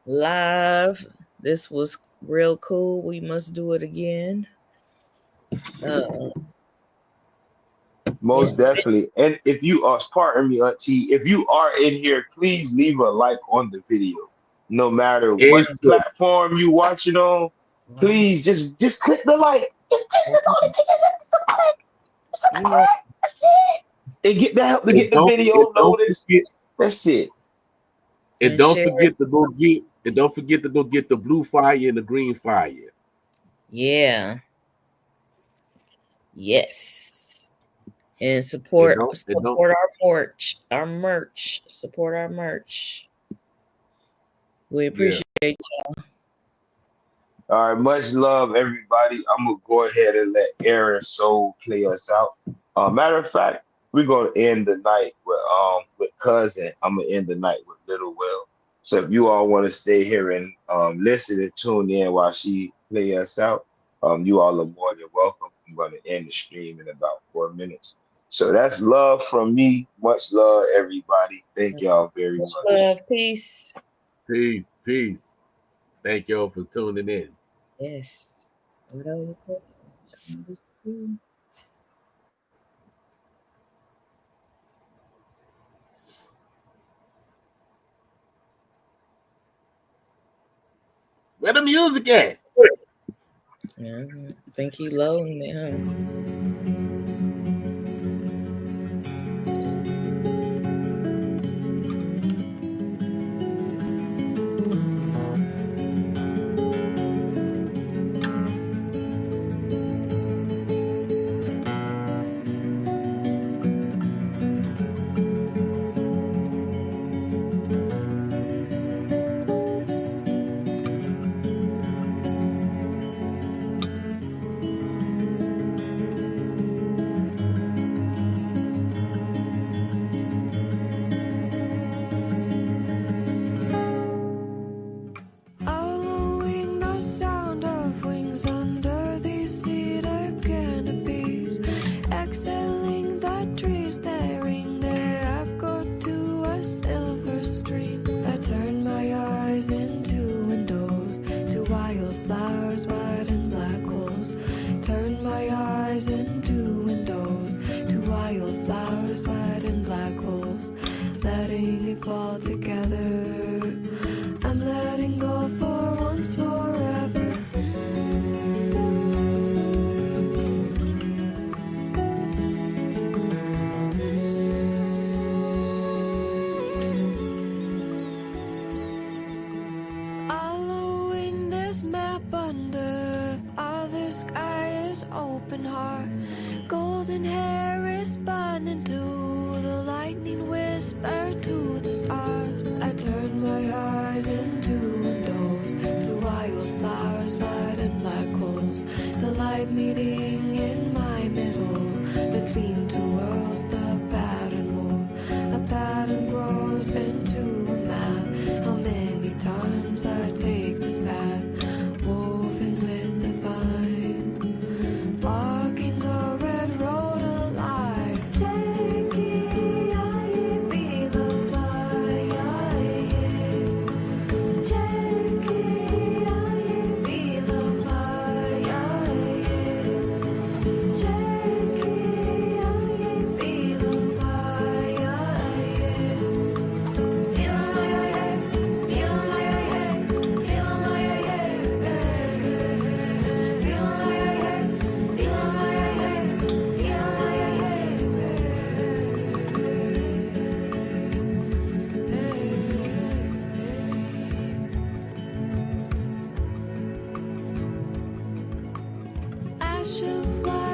live. This was real cool. We must do it again. Uh, Most yes. definitely. And if you are, pardon me, Auntie, if you are in here, please leave a like on the video. No matter It what platform you watch it on, please just click the like. That's all it takes. Just a click. Just a Yeah. click. That's it. And get that help to get the and video don't noticed. forget That's it. and And don't share it. forget to go get and don't forget to go get the blue fire and the green fire. Yeah. Yes. And And support don't our merch. Support our merch. We yeah. appreciate All right, much love, everybody. I'm gonna go ahead and let Aaron Soul play us out. Matter of fact, we're gonna end the night with cousin. I'm gonna end the night with Little Will. So if you all want to stay here and listen and tune in while she play us out, you all are more than welcome. I'm gonna end the stream in about 4 minutes. So that's love from me. Much love, everybody. Thank y'all very much much. love. Peace. Peace, peace. Thank y'all for tuning in. Yes. Where the music at? Yeah, I think he loading it, huh? Following the sound of wings under these cedar canopies, exhaling the trees, they ring their echo to a silver stream. I turn my eyes into windows to wildflowers, white and black holes. Turn my eyes into windows to wildflowers, white and black holes. Letting it fall together. I'm letting go for once forever. Following this map under father sky is open heart. Golden hair is spun into the lightning wisp whisper to the stars. I turn my eyes into windows to wildflowers, white and black holes. The light meeting in my middle, between two worlds, the pattern wove. The pattern grows into a map. How many times I take this path, woven with the vine, walking the red road alive. Jackie, I be the Maya. Jackie, I be the Maya. Jackie, I be the Maya. Flash of light.